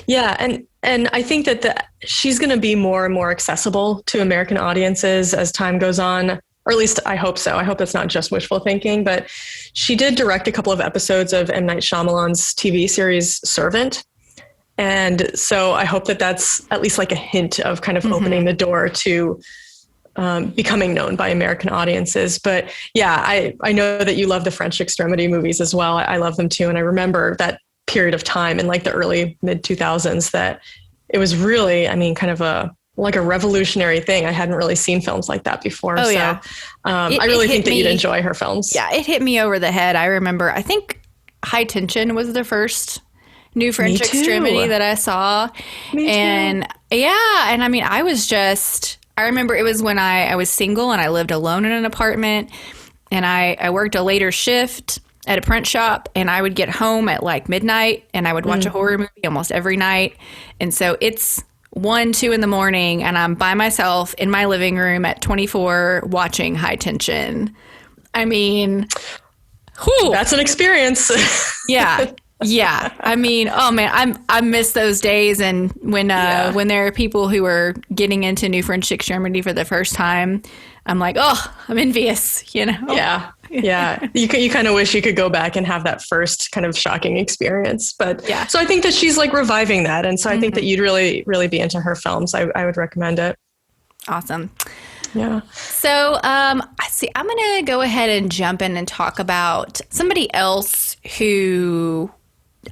Yeah. And I think that she's going to be more and more accessible to American audiences as time goes on. Or at least I hope so. I hope that's not just wishful thinking, but she did direct a couple of episodes of M. Night Shyamalan's TV series Servant. And so I hope that that's at least like a hint of kind of opening the door to becoming known by American audiences. But yeah, I know that you love the French Extremity movies as well. I love them too. And I remember that period of time in like the early mid 2000s that it was really, kind of a revolutionary thing. I hadn't really seen films like that before. Oh, yeah. I really think that you'd enjoy her films. Yeah, it hit me over the head. I remember, I think High Tension was the first New French Extremity that I saw. Me and too. Yeah, and I remember it was when I was single and I lived alone in an apartment and I worked a later shift at a print shop and I would get home at like midnight and I would watch a horror movie almost every night. And so it's 1, 2 in the morning and I'm by myself in my living room at 24 watching High Tension. Whew. That's an experience. Yeah. Yeah. Oh man, I miss those days. And when there are people who are getting into New French Extremity for the first time, I'm like, oh, I'm envious, Yeah. Yeah. You kind of wish you could go back and have that first kind of shocking experience. But yeah. So I think that she's like reviving that. And so I think that you'd really, really be into her films. I would recommend it. Awesome. Yeah. So I'm going to go ahead and jump in and talk about somebody else who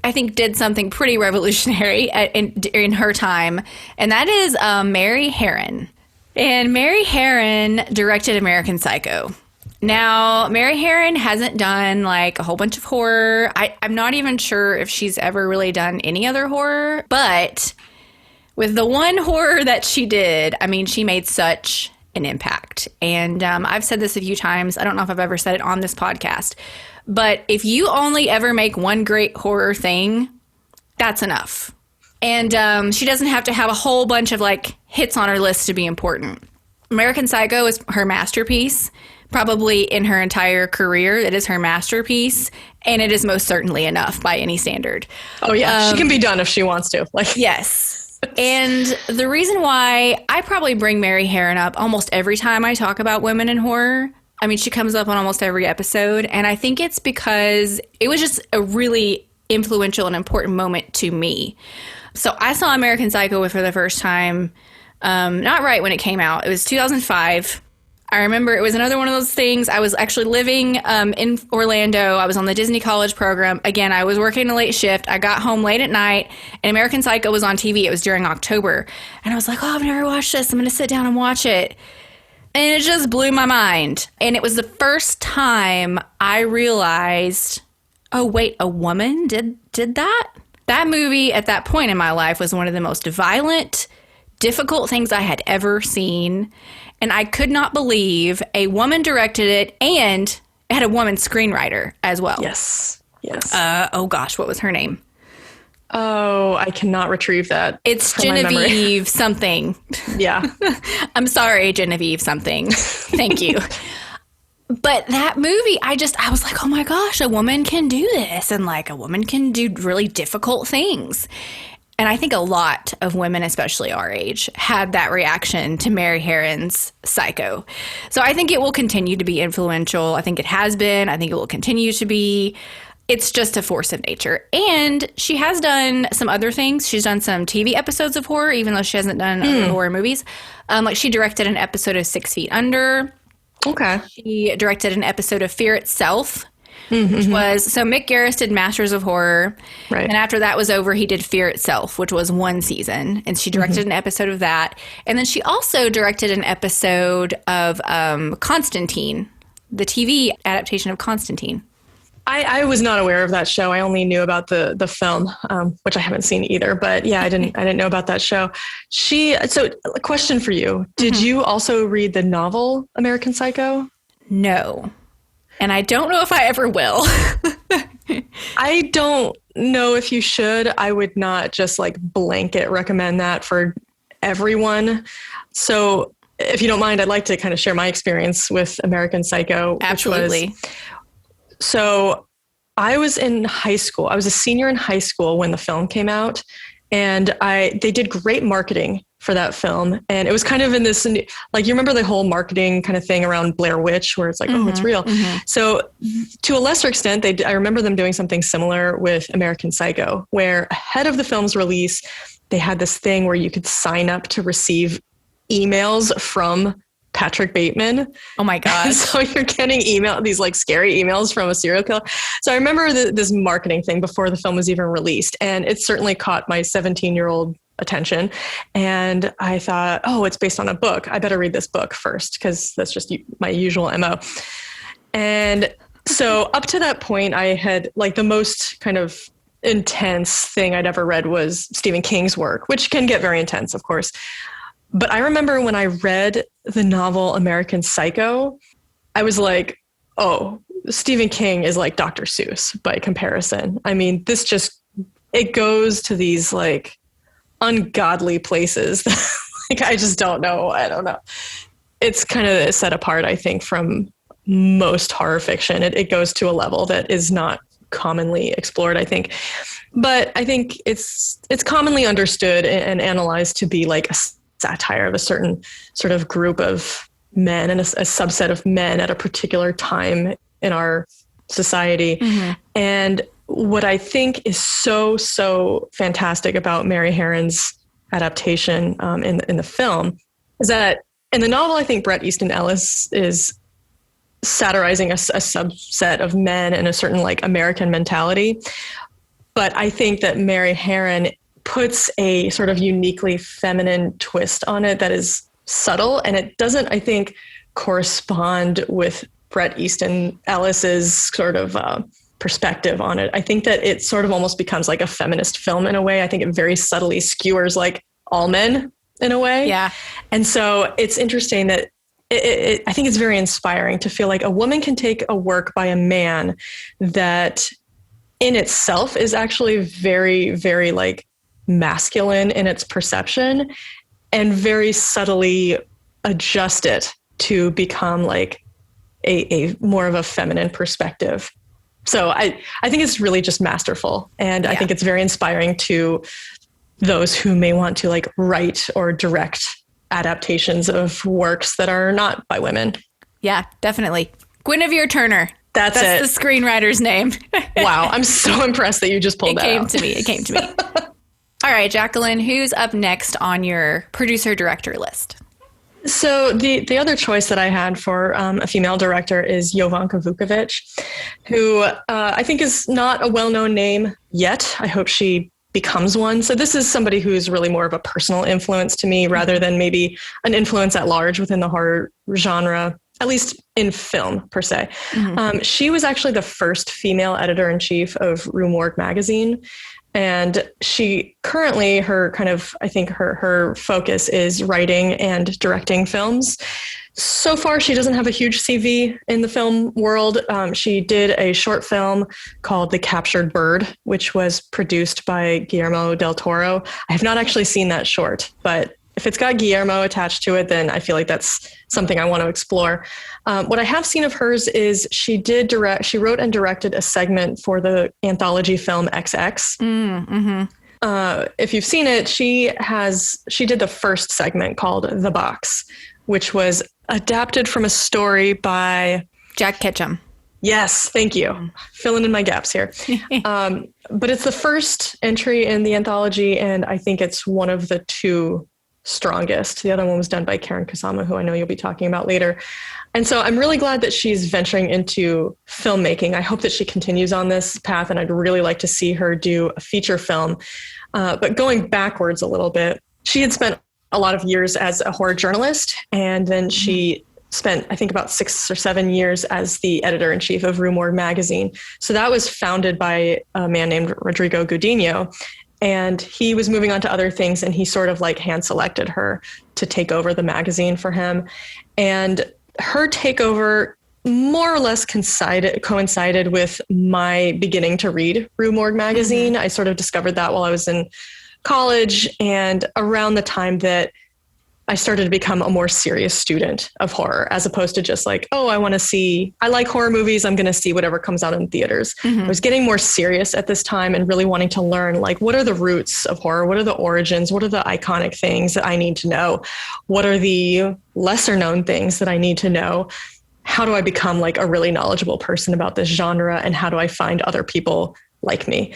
I think did something pretty revolutionary in her time. And that is Mary Harron. And Mary Harron directed American Psycho. Now, Mary Harron hasn't done like a whole bunch of horror. I'm not even sure if she's ever really done any other horror. But with the one horror that she did, she made such an impact. And I've said this a few times. I don't know if I've ever said it on this podcast. But if you only ever make one great horror thing, that's enough. And she doesn't have to have a whole bunch of like hits on her list to be important. American Psycho is her masterpiece. Probably in her entire career, it is her masterpiece, and it is most certainly enough by any standard. Oh yeah, she can be done if she wants to. Yes. And the reason why I probably bring Mary Harron up almost every time I talk about women in horror, she comes up on almost every episode, and I think it's because it was just a really influential and important moment to me. So I saw American Psycho for the first time, not right when it came out. It was 2005. I remember it was another one of those things. I was actually living in Orlando. I was on the Disney College program. Again, I was working a late shift. I got home late at night, and American Psycho was on TV. It was during October. And I was like, oh, I've never watched this. I'm going to sit down and watch it. And it just blew my mind. And it was the first time I realized, oh, wait, a woman did that? That movie at that point in my life was one of the most violent, difficult things I had ever seen. And I could not believe a woman directed it and it had a woman screenwriter as well. Yes. Oh gosh, what was her name? Oh, I cannot retrieve that. It's Genevieve something. Yeah. I'm sorry, Genevieve something. Thank you. But that movie, I was like, oh my gosh, a woman can do this. And like a woman can do really difficult things. And I think a lot of women, especially our age, had that reaction to Mary Harron's Psycho. So I think it will continue to be influential. I think it has been. I think it will continue to be. It's just a force of nature. And she has done some other things. She's done some TV episodes of horror, even though she hasn't done other horror movies. Like she directed an episode of 6 Feet Under. Okay. She directed an episode of Fear Itself, which was, so Mick Garris did Masters of Horror. Right. And after that was over, he did Fear Itself, which was 1 season. And she directed an episode of that. And then she also directed an episode of Constantine, the TV adaptation of Constantine. I was not aware of that show. I only knew about the film, which I haven't seen either. But yeah, I didn't know about that show. So a question for you. Did you also read the novel American Psycho? No. And I don't know if I ever will. I don't know if you should. I would not just like blanket recommend that for everyone. So if you don't mind, I'd like to kind of share my experience with American Psycho. Absolutely. So I was in high school. I was a senior in high school when the film came out, and they did great marketing for that film. And it was kind of in this, like, you remember the whole marketing kind of thing around Blair Witch, where it's like, oh, it's real. So to a lesser extent, I remember them doing something similar with American Psycho, where ahead of the film's release, they had this thing where you could sign up to receive emails from Patrick Bateman. Oh my God. So you're getting these like scary emails from a serial killer. So I remember this marketing thing before the film was even released, and it certainly caught my 17-year-old attention. And I thought, oh, it's based on a book. I better read this book first, because that's just my usual MO. And so up to that point, I had like the most kind of intense thing I'd ever read was Stephen King's work, which can get very intense, of course. But I remember when I read the novel American Psycho, I was like, oh, Stephen King is like Dr. Seuss by comparison. I mean, it goes to these like ungodly places. Like, I just don't know. I don't know. It's kind of set apart, I think, from most horror fiction. It goes to a level that is not commonly explored, I think. But I think it's commonly understood and analyzed to be like a satire of a certain sort of group of men and a subset of men at a particular time in our society. And what I think is so fantastic about Mary Harron's adaptation in the film is that in the novel, I think Bret Easton Ellis is satirizing a subset of men and a certain like American mentality. But I think that Mary Harron puts a sort of uniquely feminine twist on it that is subtle, and it doesn't, I think, correspond with Bret Easton Ellis's sort of perspective on it. I think that it sort of almost becomes like a feminist film in a way. I think it very subtly skewers like all men in a way. Yeah. And so it's interesting that I think it's very inspiring to feel like a woman can take a work by a man that in itself is actually very, very like masculine in its perception and very subtly adjust it to become like a more of a feminine perspective. So I think it's really just masterful. And I think it's very inspiring to those who may want to like write or direct adaptations of works that are not by women. Yeah, definitely. Guinevere Turner. That's it. That's the screenwriter's name. Wow. I'm so impressed that you just pulled that out. It came to me. All right, Jacqueline, who's up next on your producer-director list? So the other choice that I had for a female director is Jovanka Vukovic, who I think is not a well-known name yet. I hope she becomes one. So this is somebody who's really more of a personal influence to me rather than maybe an influence at large within the horror genre, at least in film per se. She was actually the first female editor-in-chief of Rue Morgue magazine. And she currently, her focus is writing and directing films. So far, she doesn't have a huge CV in the film world. She did a short film called The Captured Bird, which was produced by Guillermo del Toro. I have not actually seen that short, but if it's got Guillermo attached to it, then I feel like that's something I want to explore. What I have seen of hers is she wrote and directed a segment for the anthology film XX. If you've seen it, she did the first segment called The Box, which was adapted from a story by Jack Ketchum. Yes, thank you. Filling in my gaps here. But it's the first entry in the anthology, and I think it's one of the two strongest. The other one was done by Karen Kusama, who I know you'll be talking about later. And so I'm really glad that she's venturing into filmmaking. I hope that she continues on this path, and I'd really like to see her do a feature film. But going backwards a little bit, she had spent a lot of years as a horror journalist, and then she spent, I think, about 6 or 7 years as the editor-in-chief of Rue Morgue magazine. So that was founded by a man named Rodrigo Gudinho, and he was moving on to other things, and he sort of like hand-selected her to take over the magazine for him. And her takeover more or less coincided with my beginning to read Rue Morgue magazine. I sort of discovered that while I was in college, and around the time that I started to become a more serious student of horror, as opposed to just like, oh, I like horror movies, I'm going to see whatever comes out in theaters. I was getting more serious at this time and really wanting to learn, like, what are the roots of horror? What are the origins? What are the iconic things that I need to know? What are the lesser known things that I need to know? How do I become like a really knowledgeable person about this genre? And how do I find other people like me?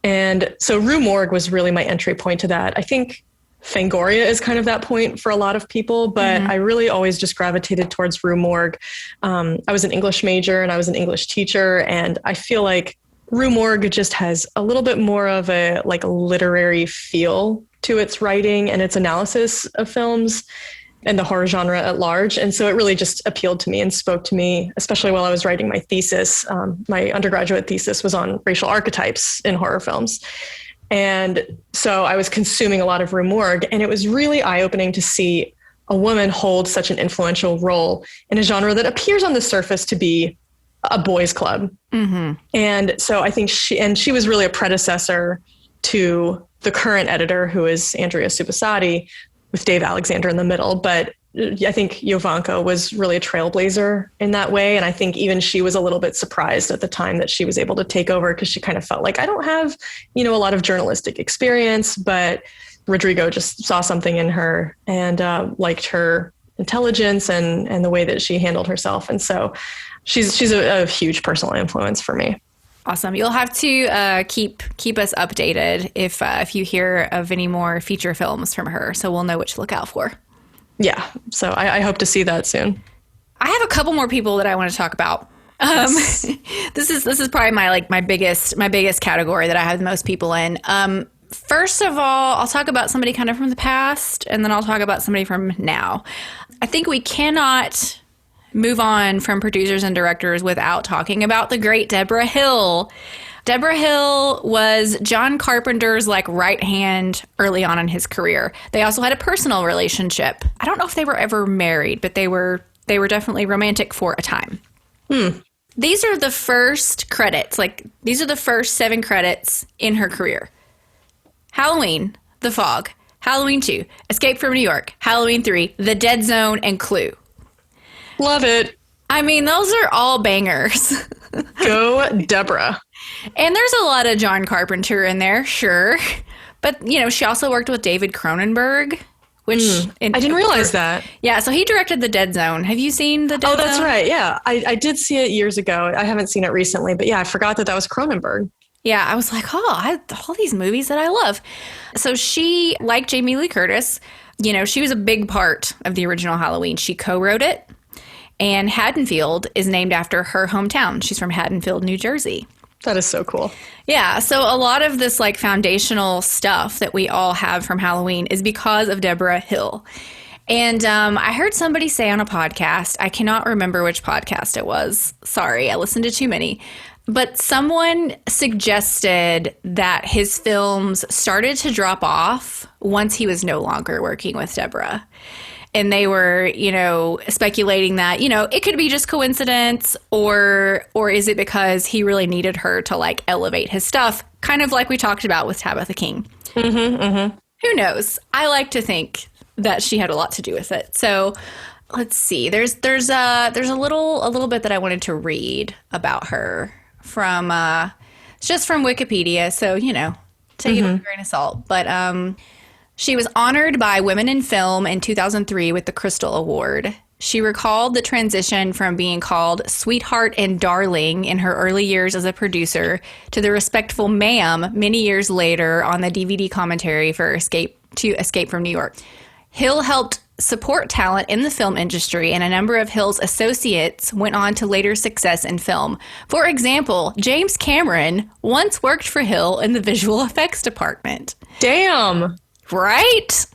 And so Rue Morgue was really my entry point to that. I think Fangoria is kind of that point for a lot of people, but I really always just gravitated towards Rue Morgue. I was an English major and I was an English teacher, and I feel like Rue Morgue just has a little bit more of a like literary feel to its writing and its analysis of films and the horror genre at large. And so it really just appealed to me and spoke to me, especially while I was writing my thesis. My undergraduate thesis was on racial archetypes in horror films. And so I was consuming a lot of Rue Morgue, and it was really eye-opening to see a woman hold such an influential role in a genre that appears on the surface to be a boys' club. And so I think she was really a predecessor to the current editor, who is Andrea Subasati, with Dave Alexander in the middle. But I think Jovanka was really a trailblazer in that way. And I think even she was a little bit surprised at the time that she was able to take over, because she kind of felt like, I don't have, a lot of journalistic experience, but Rodrigo just saw something in her and liked her intelligence and the way that she handled herself. And so she's a huge personal influence for me. Awesome. You'll have to keep us updated if you hear of any more feature films from her, so we'll know what to look out for. Yeah. So I hope to see that soon. I have a couple more people that I want to talk about. This is probably my biggest category that I have the most people in. First of all, I'll talk about somebody kind of from the past, and then I'll talk about somebody from now. I think we cannot move on from producers and directors without talking about the great Deborah Hill. Deborah Hill was John Carpenter's right hand early on in his career. They also had a personal relationship. I don't know if they were ever married, but they were definitely romantic for a time. These are the first credits. These are the first 7 credits in her career. Halloween, The Fog, Halloween 2, Escape from New York, Halloween 3, The Dead Zone, and Clue. Love it. I mean, those are all bangers. Go Deborah. And there's a lot of John Carpenter in there, sure. But, she also worked with David Cronenberg, which... I didn't realize that. Yeah, so he directed The Dead Zone. Have you seen The Dead Zone? Oh, that's right, yeah. I did see it years ago. I haven't seen it recently, but yeah, I forgot that was Cronenberg. Yeah, I was like, all these movies that I love. So she, like Jamie Lee Curtis, she was a big part of the original Halloween. She co-wrote it, and Haddonfield is named after her hometown. She's from Haddonfield, New Jersey. That is so cool. Yeah, so a lot of this foundational stuff that we all have from Halloween is because of Deborah Hill. And I heard somebody say on a podcast, I cannot remember which podcast it was. Sorry, I listened to too many. But someone suggested that his films started to drop off once he was no longer working with Deborah. And they were, speculating that, it could be just coincidence, or is it because he really needed her to elevate his stuff, kind of like we talked about with Tabitha King. Who knows? I like to think that she had a lot to do with it. So let's see. There's a little bit that I wanted to read about her from just from Wikipedia. So take it with a grain of salt. But she was honored by Women in Film in 2003 with the Crystal Award. She recalled the transition from being called sweetheart and darling in her early years as a producer to the respectful ma'am many years later on the DVD commentary for Escape from New York. Hill helped support talent in the film industry, and a number of Hill's associates went on to later success in film. For example, James Cameron once worked for Hill in the visual effects department. Damn. Right?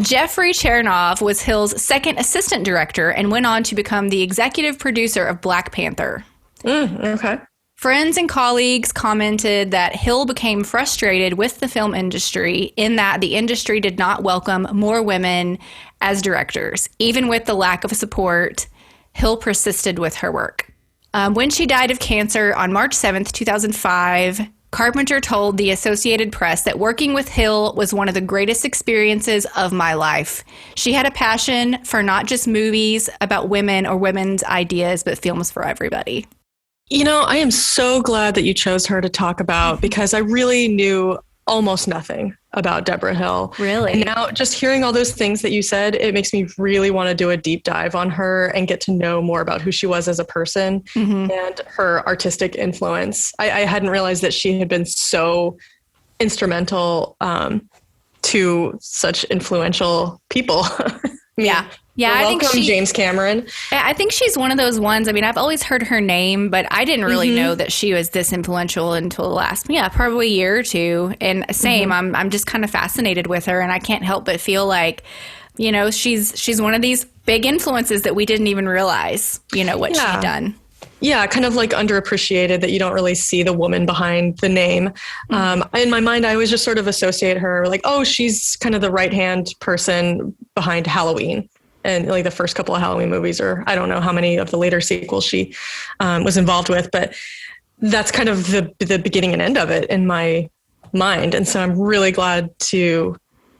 Jeffrey Chernoff was Hill's second assistant director and went on to become the executive producer of Black Panther. Okay. Friends and colleagues commented that Hill became frustrated with the film industry in that the industry did not welcome more women as directors. Even with the lack of support, Hill persisted with her work. When she died of cancer on March 7th, 2005, Carpenter told the Associated Press that working with Hill was one of the greatest experiences of my life. She had a passion for not just movies about women or women's ideas, but films for everybody. You know, I am so glad that you chose her to talk about because I really knew almost nothing about Deborah Hill. Really? And now just hearing all those things that you said, it makes me really want to do a deep dive on her and get to know more about who she was as a person and her artistic influence. I hadn't realized that she had been so instrumental to influential influential people. Yeah. Yeah, I think James Cameron. I think she's one of those ones. I mean, I've always heard her name, but I didn't really know that she was this influential until the last, probably a year or two. And same, I'm just kind of fascinated with her, and I can't help but feel like, you know, she's one of these big influences that we didn't even realize, you know, what she'd done. Yeah, kind of like underappreciated that you don't really see the woman behind the name. In my mind, I always just sort of associate her like, oh, she's kind of the right-hand person behind Halloween. And like the first couple of Halloween movies, or I don't know how many of the later sequels she was involved with, but that's kind of the beginning and end of it in my mind. And so I'm really glad to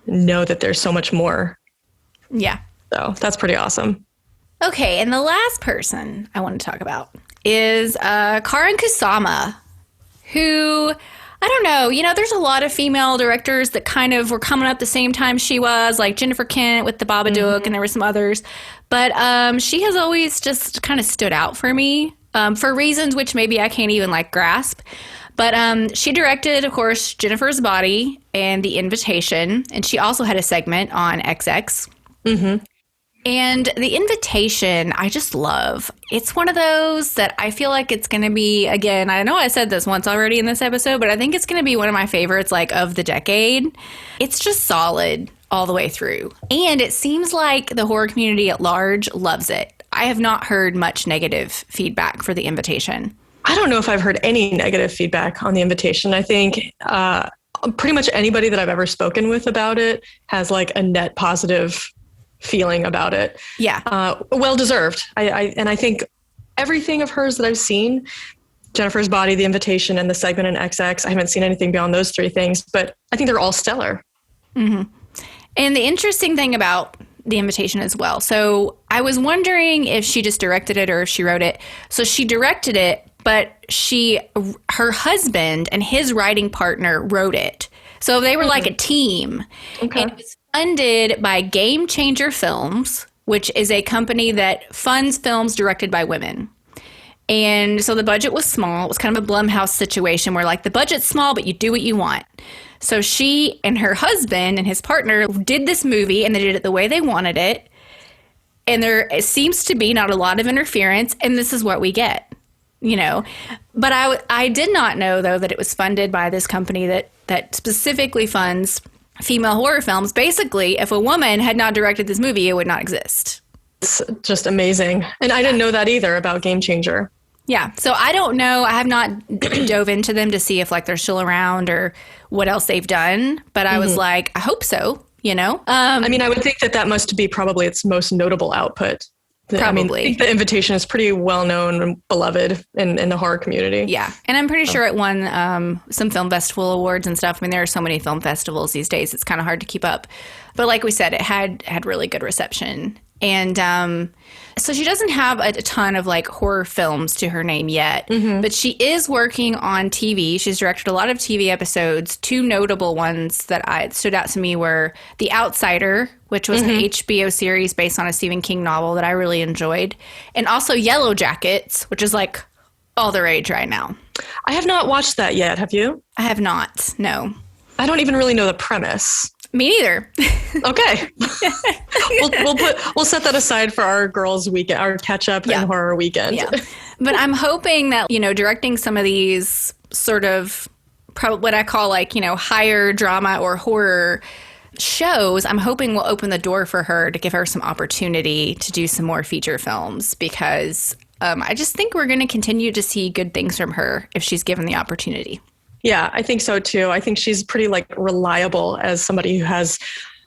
know that there's so much more. Yeah. So that's pretty awesome. Okay, and the last person I want to talk about is Karin Kusama, who, I don't know, you know, there's a lot of female directors that kind of were coming up the same time she was, like Jennifer Kent with The Babadook, and there were some others. But she has always just kind of stood out for me for reasons which maybe I can't even, like, grasp. But she directed, of course, Jennifer's Body and The Invitation, and she also had a segment on XX. And The Invitation, I just love. It's one of those that I feel like it's going to be, again, I know I said this once already in this episode, but I think it's going to be one of my favorites, like, of the decade. It's just solid all the way through. And it seems like the horror community at large loves it. I have not heard much negative feedback for The Invitation. I don't know if I've heard any negative feedback on The Invitation. I think pretty much anybody that I've ever spoken with about it has, like, a net positive feeling about it. Yeah. Well deserved. I think everything of hers that I've seen, Jennifer's Body, The Invitation, and the segment in XX, I haven't seen anything beyond those three things, but I think they're all stellar. And the interesting thing about The Invitation as well. So I was wondering if she just directed it or if she wrote it. So she directed it, but her husband and his writing partner wrote it. So they were like a team. Okay. And it was funded by Game Changer Films, which is a company that funds films directed by women. And so the budget was small. It was kind of a Blumhouse situation where, like, the budget's small, but you do what you want. So she and her husband and his partner did this movie, and they did it the way they wanted it. And there seems to be not a lot of interference, and this is what we get, you know. But I did not know, though, that it was funded by this company that specifically funds female horror films. Basically, if a woman had not directed this movie, it would not exist. It's just amazing. And I didn't know that either about Game Changer. Yeah. So I don't know. I have not dove into them to see if, like, they're still around or what else they've done. But I was like, I hope so, you know? I mean, I would think that must be probably its most notable output. Probably. I mean, I think The Invitation is pretty well known and beloved in the horror community. Yeah. And I'm pretty sure it won some film festival awards and stuff. I mean, there are so many film festivals these days. It's kind of hard to keep up. But like we said, it had really good reception. And so she doesn't have a ton of like horror films to her name yet, but she is working on TV. She's directed a lot of TV episodes. Two notable ones that stood out to me were The Outsider, which was an HBO series based on a Stephen King novel that I really enjoyed, and also Yellow Jackets, which is like all the rage right now. I have not watched that yet. Have you? I have not. No. I don't even really know the premise. Me neither. Okay. we'll set that aside for our girls' weekend, our catch up and horror weekend. Yeah. But I'm hoping that, directing some of these sort of what I call like, higher drama or horror shows, I'm hoping will open the door for her to give her some opportunity to do some more feature films, because I just think we're going to continue to see good things from her if she's given the opportunity. Yeah, I think so too. I think she's pretty like reliable as somebody who has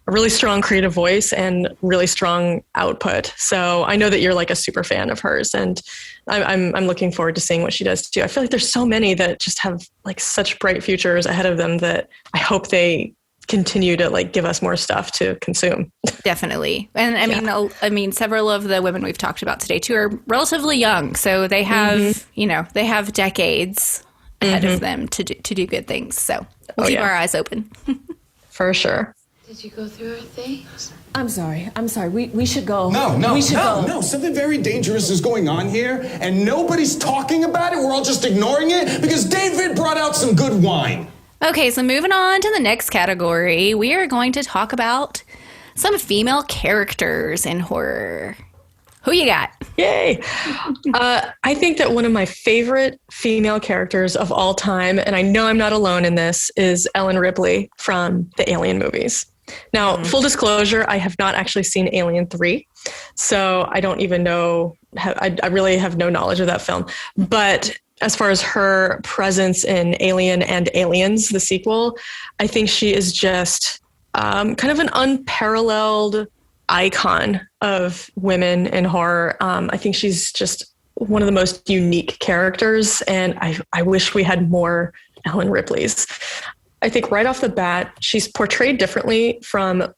a really strong creative voice and really strong output. So I know that you're like a super fan of hers, and I'm looking forward to seeing what she does too. I feel like there's so many that just have like such bright futures ahead of them that I hope they continue to like give us more stuff to consume. Definitely. And I mean, several of the women we've talked about today too are relatively young. So they have, they have decades ahead of them to do good things. So we'll keep our eyes open. For sure. Did you go through her things? I'm sorry. We should go. No. Something very dangerous is going on here, and nobody's talking about it. We're all just ignoring it because David brought out some good wine. Okay, so moving on to the next category, we are going to talk about some female characters in horror. Who you got? Yay. I think that one of my favorite female characters of all time, and I know I'm not alone in this, is Ellen Ripley from the Alien movies. Now, full disclosure, I have not actually seen Alien 3, so I don't even know, I really have no knowledge of that film. But as far as her presence in Alien and Aliens, the sequel, I think she is just kind of an unparalleled icon of women in horror. I think she's just one of the most unique characters, and I wish we had more Ellen Ripleys. I think right off the bat, she's portrayed differently from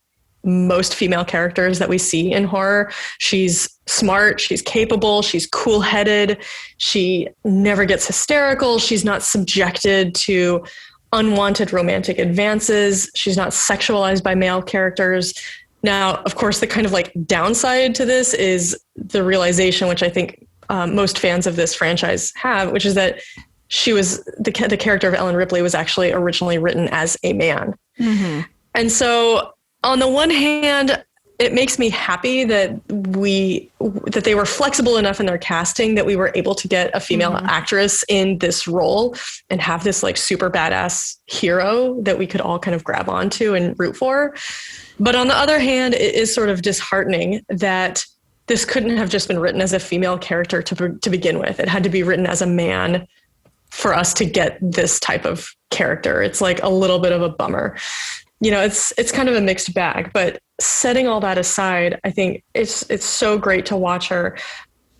most female characters that we see in horror. She's smart, she's capable, she's cool-headed, she never gets hysterical, she's not subjected to unwanted romantic advances, she's not sexualized by male characters. Now, of course, the kind of like downside to this is the realization, which I think most fans of this franchise have, which is that she was the character of Ellen Ripley was actually originally written as a man. Mm-hmm. And so on the one hand, it makes me happy that they were flexible enough in their casting that we were able to get a female actress in this role and have this like super badass hero that we could all kind of grab onto and root for. But on the other hand, it is sort of disheartening that this couldn't have just been written as a female character to begin with. It had to be written as a man for us to get this type of character. It's like a little bit of a bummer. It's kind of a mixed bag, but setting all that aside, I think it's so great to watch her.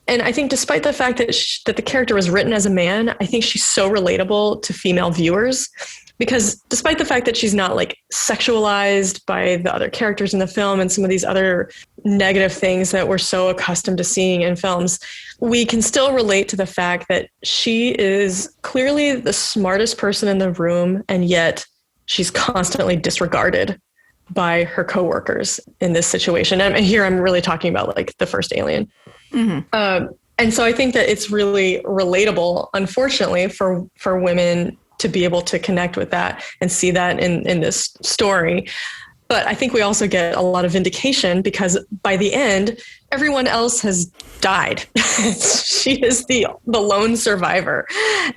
And I think despite the fact that the character was written as a man, I think she's so relatable to female viewers, because despite the fact that she's not like sexualized by the other characters in the film and some of these other negative things that we're so accustomed to seeing in films, we can still relate to the fact that she is clearly the smartest person in the room, and yet she's constantly disregarded by her coworkers in this situation. And here I'm really talking about like the first Alien. Mm-hmm. And so I think that it's really relatable, unfortunately, for women to be able to connect with that and see that in this story. But I think we also get a lot of vindication because by the end, everyone else has died. She is the lone survivor.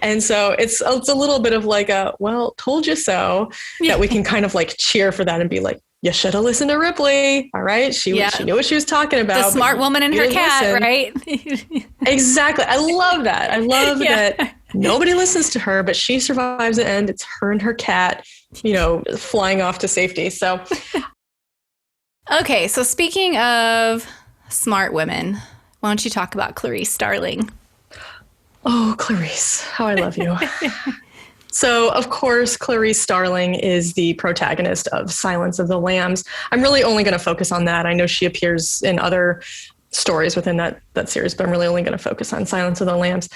And so it's a little bit of like a, well, told you so, that we can kind of like cheer for that and be like, you should have listened to Ripley. All right. She knew what she was talking about. The smart woman and her cat, right? Exactly. I love that. I love that nobody listens to her, but she survives the end. It's her and her cat, flying off to safety. So. Okay. So speaking of smart women, why don't you talk about Clarice Starling? Oh, Clarice, how I love you. So, of course, Clarice Starling is the protagonist of Silence of the Lambs. I'm really only going to focus on that. I know she appears in other stories within that series, but I'm really only going to focus on Silence of the Lambs.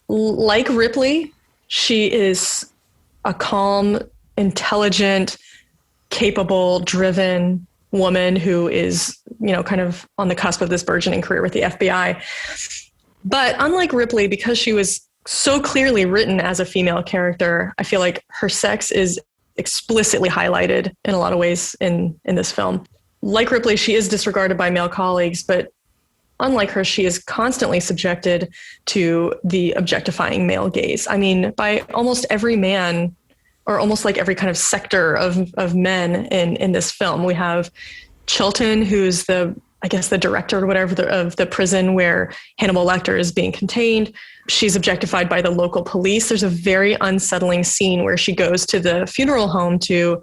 Like Ripley, she is a calm, intelligent, capable, driven woman who is, kind of on the cusp of this burgeoning career with the FBI. But unlike Ripley, because she was so clearly written as a female character, I feel like her sex is explicitly highlighted in a lot of ways in this film. Like Ripley, she is disregarded by male colleagues, but unlike her, she is constantly subjected to the objectifying male gaze. I mean, by almost every man, or almost like every kind of sector of men in this film. We have Chilton, who's the director or whatever of the prison where Hannibal Lecter is being contained. She's objectified by the local police. There's a very unsettling scene where she goes to the funeral home to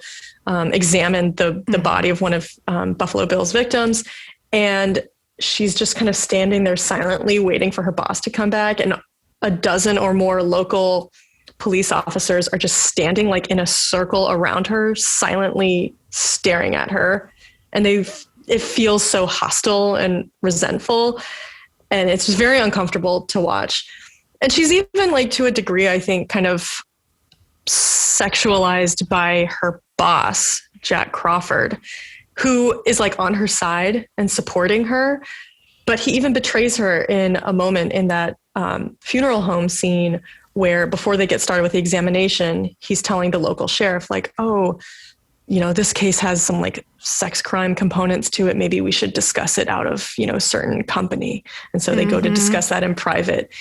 examine the body of one of Buffalo Bill's victims. And she's just kind of standing there silently waiting for her boss to come back. And a dozen or more local police officers are just standing like in a circle around her, silently staring at her. And it feels so hostile and resentful. And it's just very uncomfortable to watch. And she's even, like, to a degree, I think, kind of sexualized by her boss, Jack Crawford, who is like on her side and supporting her. But he even betrays her in a moment in that funeral home scene where before they get started with the examination, he's telling the local sheriff, like, oh, this case has some like sex crime components to it. Maybe we should discuss it out of, certain company. And so they go to discuss that in private.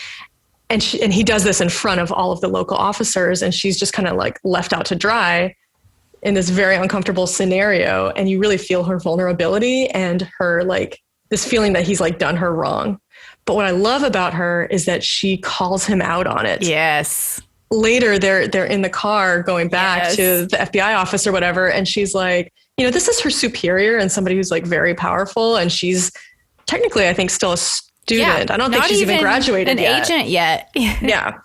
And he does this in front of all of the local officers. And she's just kind of like left out to dry in this very uncomfortable scenario. And you really feel her vulnerability and her like this feeling that he's like done her wrong. But what I love about her is that she calls him out on it. Yes. Later, they're in the car going back to the FBI office or whatever. And she's like, this is her superior and somebody who's like very powerful. And she's technically, I think, still a student. I don't think she's even graduated yet. Agent yet. Yeah.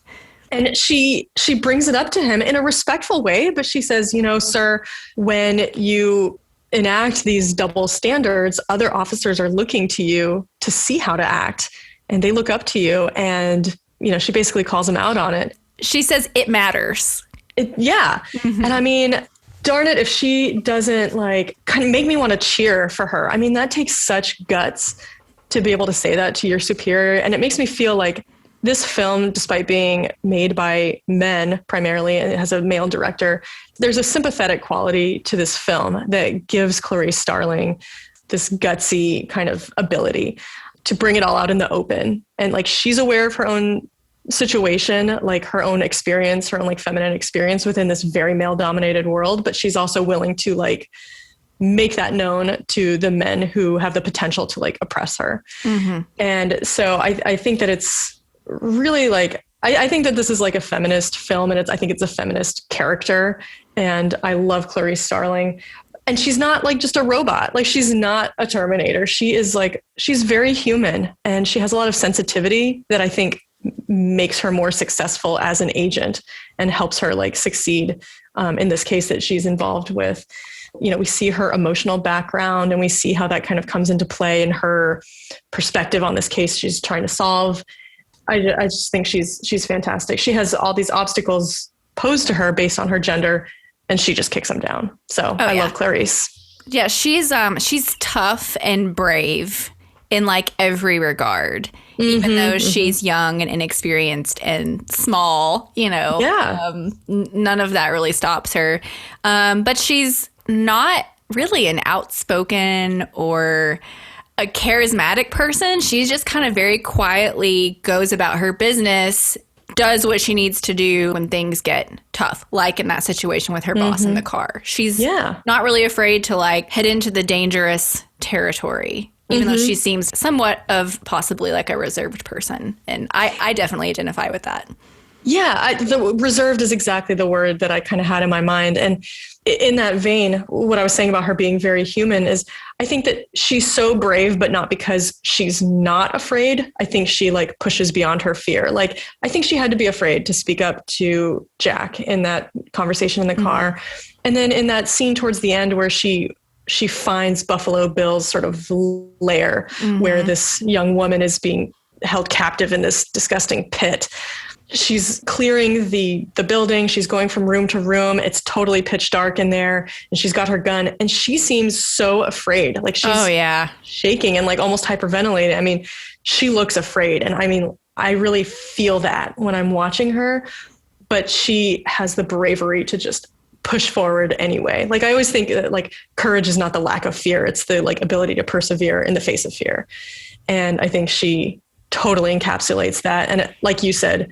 And she brings it up to him in a respectful way. But she says, sir, when you enact these double standards, other officers are looking to you to see how to act. And they look up to you. And, she basically calls him out on it. She says it matters. Yeah. Mm-hmm. And I mean, darn it, if she doesn't like kind of make me want to cheer for her. I mean, that takes such guts to be able to say that to your superior. And it makes me feel like this film, despite being made by men primarily, and it has a male director, there's a sympathetic quality to this film that gives Clarice Starling this gutsy kind of ability to bring it all out in the open. And like, she's aware of her own situation, like her own experience, her own like feminine experience within this very male dominated world. But she's also willing to like make that known to the men who have the potential to like oppress her. Mm-hmm. And so I think that it's really like, I think that this is like a feminist film, and I think it's a feminist character. And I love Clarice Starling. And she's not like just a robot. Like, she's not a Terminator. She is like, she's very human, and she has a lot of sensitivity that I think makes her more successful as an agent and helps her like succeed in this case that she's involved with. We see her emotional background, and we see how that kind of comes into play in her perspective on this case she's trying to solve. I just think she's fantastic. She has all these obstacles posed to her based on her gender, and she just kicks them down. So I love Clarice. Yeah, she's tough and brave in like every regard, even though she's young and inexperienced and small, none of that really stops her. But she's not really an outspoken or a charismatic person. She's just kind of very quietly goes about her business, does what she needs to do when things get tough, like in that situation with her boss in the car. She's not really afraid to like head into the dangerous territory, even though she seems somewhat of possibly like a reserved person. And I definitely identify with that. Yeah, the reserved is exactly the word that I kind of had in my mind. And in that vein, what I was saying about her being very human is I think that she's so brave, but not because she's not afraid. I think she like pushes beyond her fear. Like, I think she had to be afraid to speak up to Jack in that conversation in the car. And then in that scene towards the end where she finds Buffalo Bill's sort of lair where this young woman is being held captive in this disgusting pit. She's clearing the building. She's going from room to room. It's totally pitch dark in there. And she's got her gun. And she seems so afraid. Like she's shaking and like almost hyperventilating. I mean, she looks afraid. And I mean, I really feel that when I'm watching her. But she has the bravery to just push forward anyway. Like I always think that like courage is not the lack of fear. It's the like ability to persevere in the face of fear. And I think she totally encapsulates that. And like you said,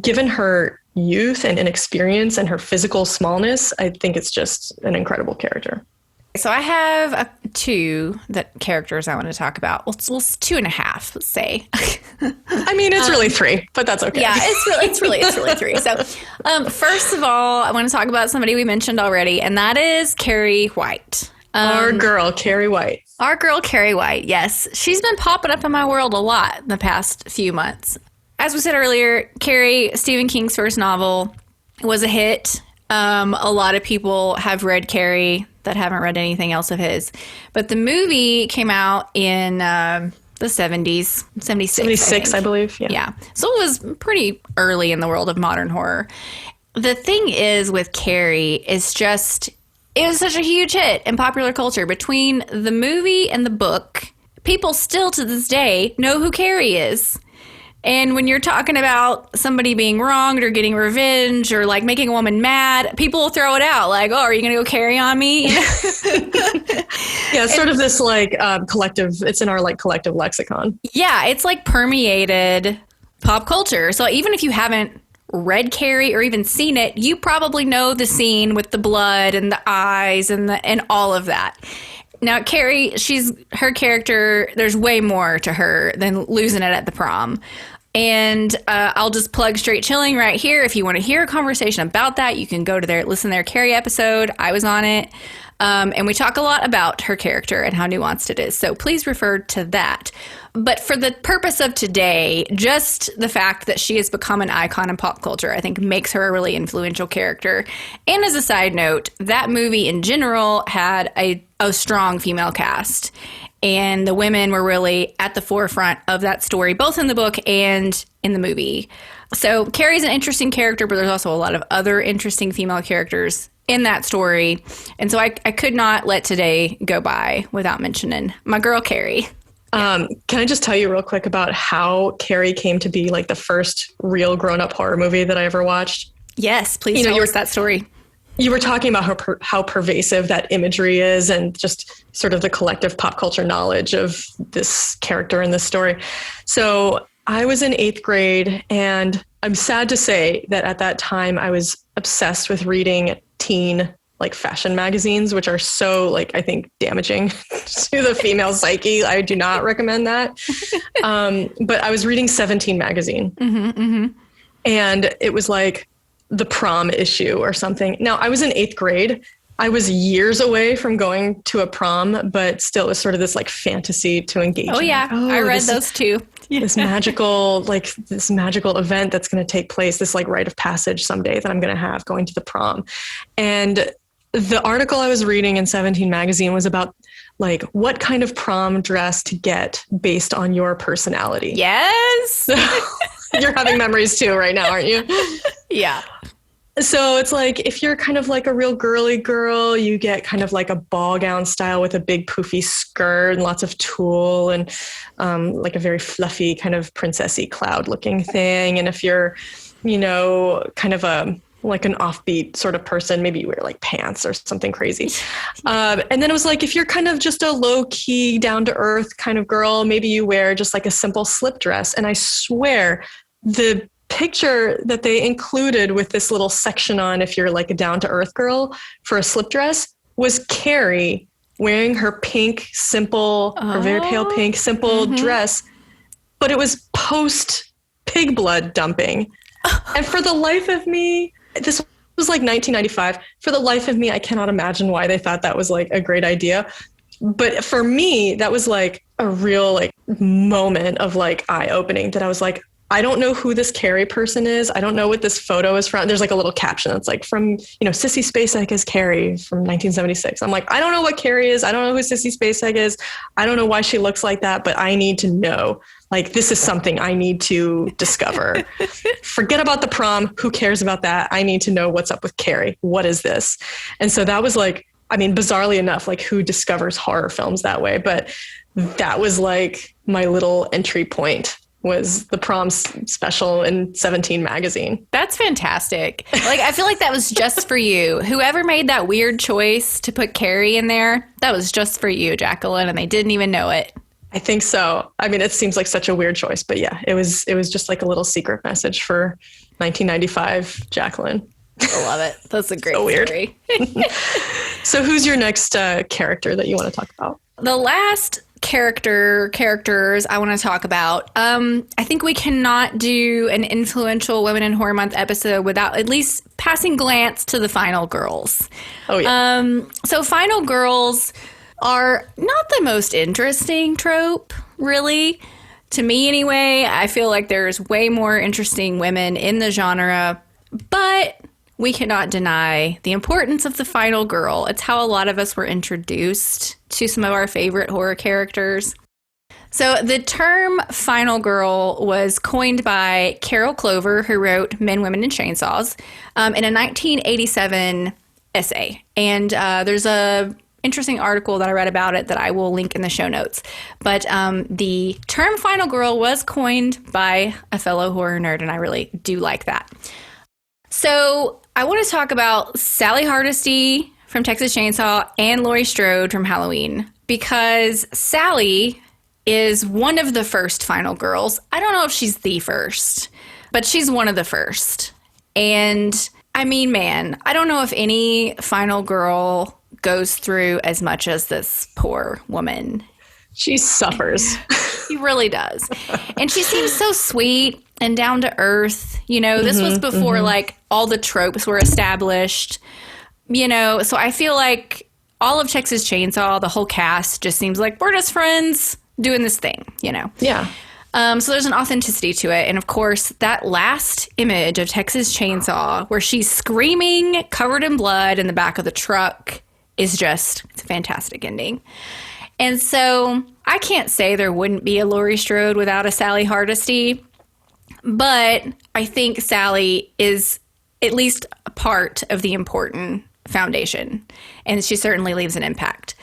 given her youth and inexperience and her physical smallness, I think it's just an incredible character. So I have two characters I want to talk about. Well, it's 2.5, let's say. I mean, it's really 3, but that's okay. Yeah, it's really 3. So first of all, I want to talk about somebody we mentioned already, and that is Carrie White. Our girl, Carrie White. Our girl, Carrie White, yes. She's been popping up in my world a lot in the past few months. As we said earlier, Carrie, Stephen King's first novel, was a hit. A lot of people have read Carrie that haven't read anything else of his. But the movie came out in the 70s, 76. 76, I believe. Yeah. So it was pretty early in the world of modern horror. The thing is with Carrie is just, it was such a huge hit in popular culture. Between the movie and the book, people still to this day know who Carrie is. And when you're talking about somebody being wronged or getting revenge or like making a woman mad, people will throw it out like, oh, are you going to go carry on me? Yeah, it's sort of this like collective, it's in our like collective lexicon. Yeah, it's like permeated pop culture. So even if you haven't read Carrie or even seen it, you probably know the scene with the blood and the eyes and all of that. Now, Carrie, her character, there's way more to her than losing it at the prom. And I'll just plug Straight Chilling right here. If you want to hear a conversation about that, you can go to listen to their Carrie episode. I was on it. And we talk a lot about her character and how nuanced it is. So please refer to that. But for the purpose of today, just the fact that she has become an icon in pop culture, I think makes her a really influential character. And as a side note, that movie in general had a strong female cast. And the women were really at the forefront of that story, both in the book and in the movie. So Carrie's an interesting character, but there's also a lot of other interesting female characters in that story. And so I could not let today go by without mentioning my girl, Carrie. Can I just tell you real quick about how Carrie came to be like the first real grown-up horror movie that I ever watched? Yes, please tell us that story. You were talking about how pervasive that imagery is and just sort of the collective pop culture knowledge of this character in this story. So I was in 8th grade, and I'm sad to say that at that time I was obsessed with reading teen like fashion magazines, which are so like, I think, damaging to the female psyche. I do not recommend that. But I was reading 17 magazine and it was like the prom issue or something. Now I was in 8th grade. I was years away from going to a prom, but still it was sort of this like fantasy to engage. Oh yeah. I read those too. This magical event that's going to take place, this like rite of passage someday that I'm going to have going to the prom. And the article I was reading in 17 magazine was about like what kind of prom dress to get based on your personality. Yes. You're having memories too right now, aren't you? Yeah. So it's like, if you're kind of like a real girly girl, you get kind of like a ball gown style with a big poofy skirt and lots of tulle and like a very fluffy kind of princessy cloud looking thing. And if you're, kind of like an offbeat sort of person, maybe you wear like pants or something crazy. And then it was like, if you're kind of just a low key, down to earth kind of girl, maybe you wear just like a simple slip dress. And I swear the picture that they included with this little section on if you're like a down to earth girl for a slip dress was Carrie wearing her pink, simple, her very pale pink, simple dress. But it was post pig blood dumping. And for the life of me, this was like 1995. For the life of me, I cannot imagine why they thought that was like a great idea. But for me, that was like a real like moment of like eye-opening that I was like, I don't know who this Carrie person is. I don't know what this photo is from. There's like a little caption that's like from, Sissy Spacek is Carrie from 1976. I'm like, I don't know what Carrie is. I don't know who Sissy Spacek is. I don't know why she looks like that, but I need to know. Like, this is something I need to discover. Forget about the prom. Who cares about that? I need to know what's up with Carrie. What is this? And so that was like, I mean, bizarrely enough, like who discovers horror films that way? But that was like my little entry point, was the prom special in 17 magazine. That's fantastic. Like, I feel like that was just for you. Whoever made that weird choice to put Carrie in there, that was just for you, Jacqueline, and they didn't even know it. I think so. I mean, it seems like such a weird choice, but yeah, it was just like a little secret message for 1995 Jacqueline. I love it. That's a great So weird. story. So who's your next character that you want to talk about? The last characters I want to talk about. I think we cannot do an influential Women in Horror Month episode without at least passing glance to the final girls. Oh, yeah. So final girls are not the most interesting trope, really. To me, anyway. I feel like there's way more interesting women in the genre, but we cannot deny the importance of the final girl. It's how a lot of us were introduced to some of our favorite horror characters. So the term final girl was coined by Carol Clover, who wrote Men, Women, and Chainsaws, in a 1987 essay. And there's a interesting article that I read about it that I will link in the show notes. But the term final girl was coined by a fellow horror nerd, and I really do like that. So I want to talk about Sally Hardesty from Texas Chainsaw and Laurie Strode from Halloween, because Sally is one of the first final girls. I don't know if she's the first, but she's one of the first. And I mean, man, I don't know if any final girl goes through as much as this poor woman. She suffers. She really does. And she seems so sweet and down to earth. This was before like all the tropes were established, so I feel like all of Texas Chainsaw, the whole cast, just seems like we're just friends doing this thing, Yeah. So there's an authenticity to it. And of course, that last image of Texas Chainsaw where she's screaming, covered in blood in the back of the truck, is just, it's a fantastic ending. And so I can't say there wouldn't be a Laurie Strode without a Sally Hardesty, but I think Sally is at least a part of the important foundation, and she certainly leaves an impact.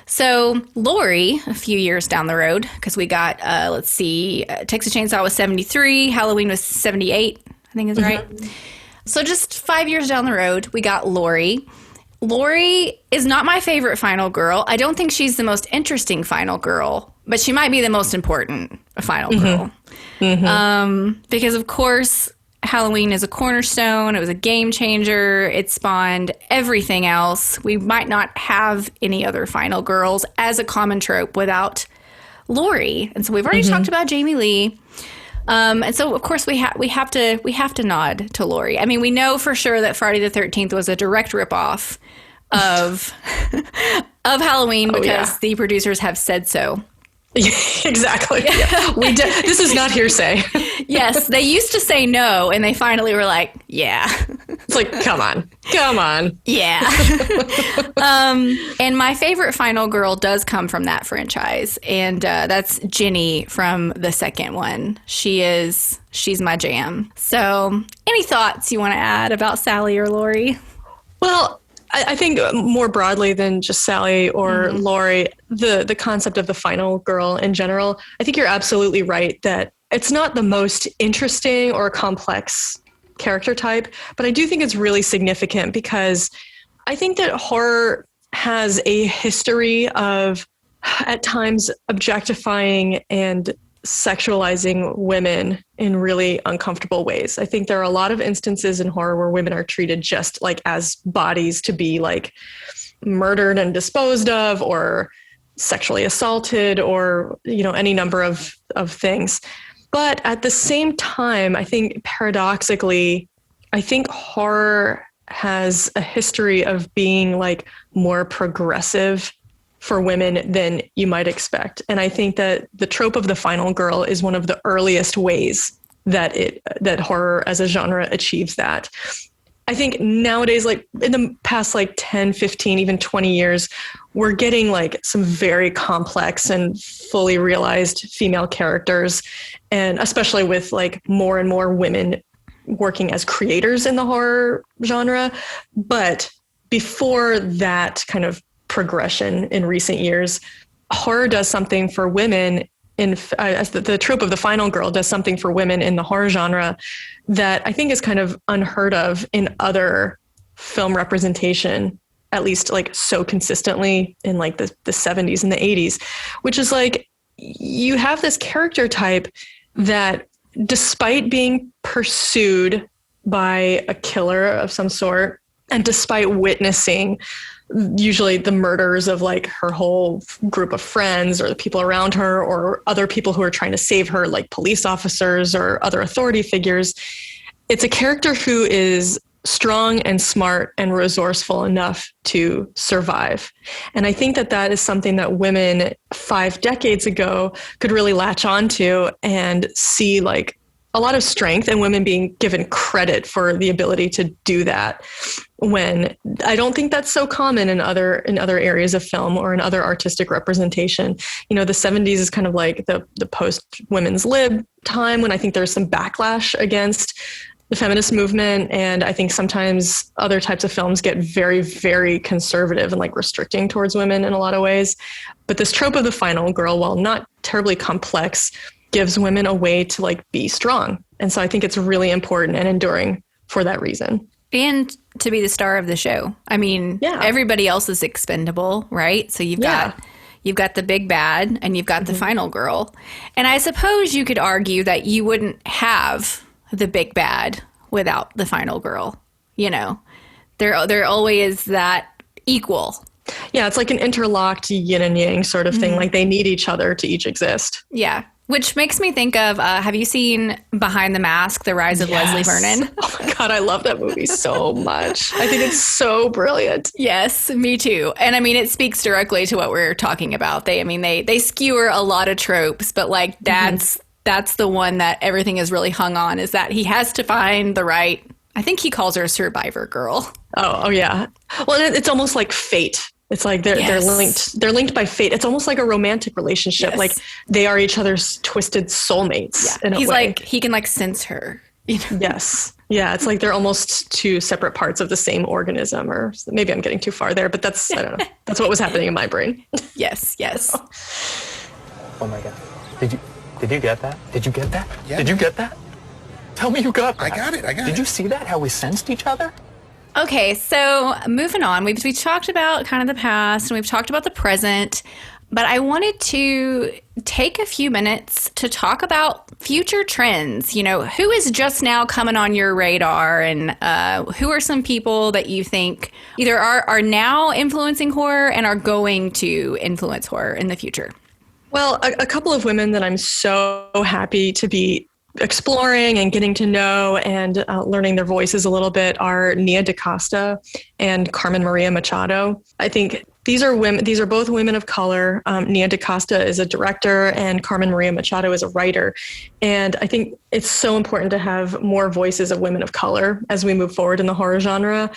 So Laurie, a few years down the road, because we got, Texas Chainsaw was 73, Halloween was 78, I think is right. So just 5 years down the road, we got Laurie. Laurie is not my favorite final girl. I don't think she's the most interesting final girl, but she might be the most important final girl. Because, of course, Halloween is a cornerstone. It was a game changer. It spawned everything else. We might not have any other final girls as a common trope without Laurie. And so we've already talked about Jamie Lee. And so, of course, we have to nod to Laurie. I mean, we know for sure that Friday the 13th was a direct ripoff of Halloween because the producers have said so. Exactly. Yeah. This is not hearsay. Yes, they used to say no, and they finally were like, yeah. It's like, come on. Yeah. And my favorite final girl does come from that franchise, and that's Jenny from the second one. She's my jam. So any thoughts you want to add about Sally or Laurie? Well, I think more broadly than just Sally or Laurie, the concept of the final girl in general, I think you're absolutely right that it's not the most interesting or complex character type, but I do think it's really significant because I think that horror has a history of at times objectifying and sexualizing women in really uncomfortable ways. I think there are a lot of instances in horror where women are treated just like as bodies to be like murdered and disposed of or sexually assaulted or, any number of things. But at the same time, I think paradoxically, I think horror has a history of being like more progressive for women than you might expect. And I think that the trope of the final girl is one of the earliest ways that horror as a genre achieves that. I think nowadays, like in the past, like 10, 15, even 20 years, we're getting like some very complex and fully realized female characters. And especially with like more and more women working as creators in the horror genre. But before that kind of progression in recent years, horror does something for women as the trope of the final girl does something for women in the horror genre that I think is kind of unheard of in other film representation, at least like so consistently in like the 70s and the 80s, which is like you have this character type that despite being pursued by a killer of some sort, and despite witnessing usually the murders of like her whole group of friends or the people around her or other people who are trying to save her, like police officers or other authority figures, it's a character who is strong and smart and resourceful enough to survive. And I think that is something that women 5 decades ago could really latch onto and see like a lot of strength and women being given credit for the ability to do that, when I don't think that's so common in other areas of film or in other artistic representation. You know, the 70s is kind of like the post women's lib time, when I think there's some backlash against the feminist movement. And I think sometimes other types of films get very, very conservative and like restricting towards women in a lot of ways. But this trope of the final girl, while not terribly complex, gives women a way to like be strong. And so I think it's really important and enduring for that reason. And to be the star of the show. I mean, everybody else is expendable, right? So you've got the big bad and you've got the final girl. And I suppose you could argue that you wouldn't have the big bad without the final girl. You know, they're always that equal. Yeah, it's like an interlocked yin and yang sort of thing. Like they need each other to each exist. Yeah. Which makes me think of, have you seen Behind the Mask, The Rise of Leslie Vernon? Oh my God, I love that movie so much. I think it's so brilliant. Yes, me too. And I mean, it speaks directly to what we're talking about. They skewer a lot of tropes, but like that's the one that everything is really hung on, is that he has to find the right, I think he calls her a survivor girl. Oh yeah. Well, it's almost like fate. It's like they're linked. They're linked by fate. It's almost like a romantic relationship. Yes. Like they are each other's twisted soulmates. Yeah. In a way. Like he can like sense her. You know? Yes. Yeah. It's like they're almost two separate parts of the same organism. Or maybe I'm getting too far there, but I don't know. That's what was happening in my brain. Yes. Oh my God! Did you get that? Did you get that? Yeah. Did you get that? Tell me you got that. I got it. Did you see that? How we sensed each other? Okay, so moving on, we've talked about kind of the past and we've talked about the present, but I wanted to take a few minutes to talk about future trends. You know, who is just now coming on your radar, and who are some people that you think either are now influencing horror and are going to influence horror in the future? Well, a couple of women that I'm so happy to be exploring and getting to know and learning their voices a little bit are Nia DaCosta and Carmen Maria Machado. I think these are women. These are both women of color. Nia DaCosta is a director and Carmen Maria Machado is a writer. And I think it's so important to have more voices of women of color as we move forward in the horror genre.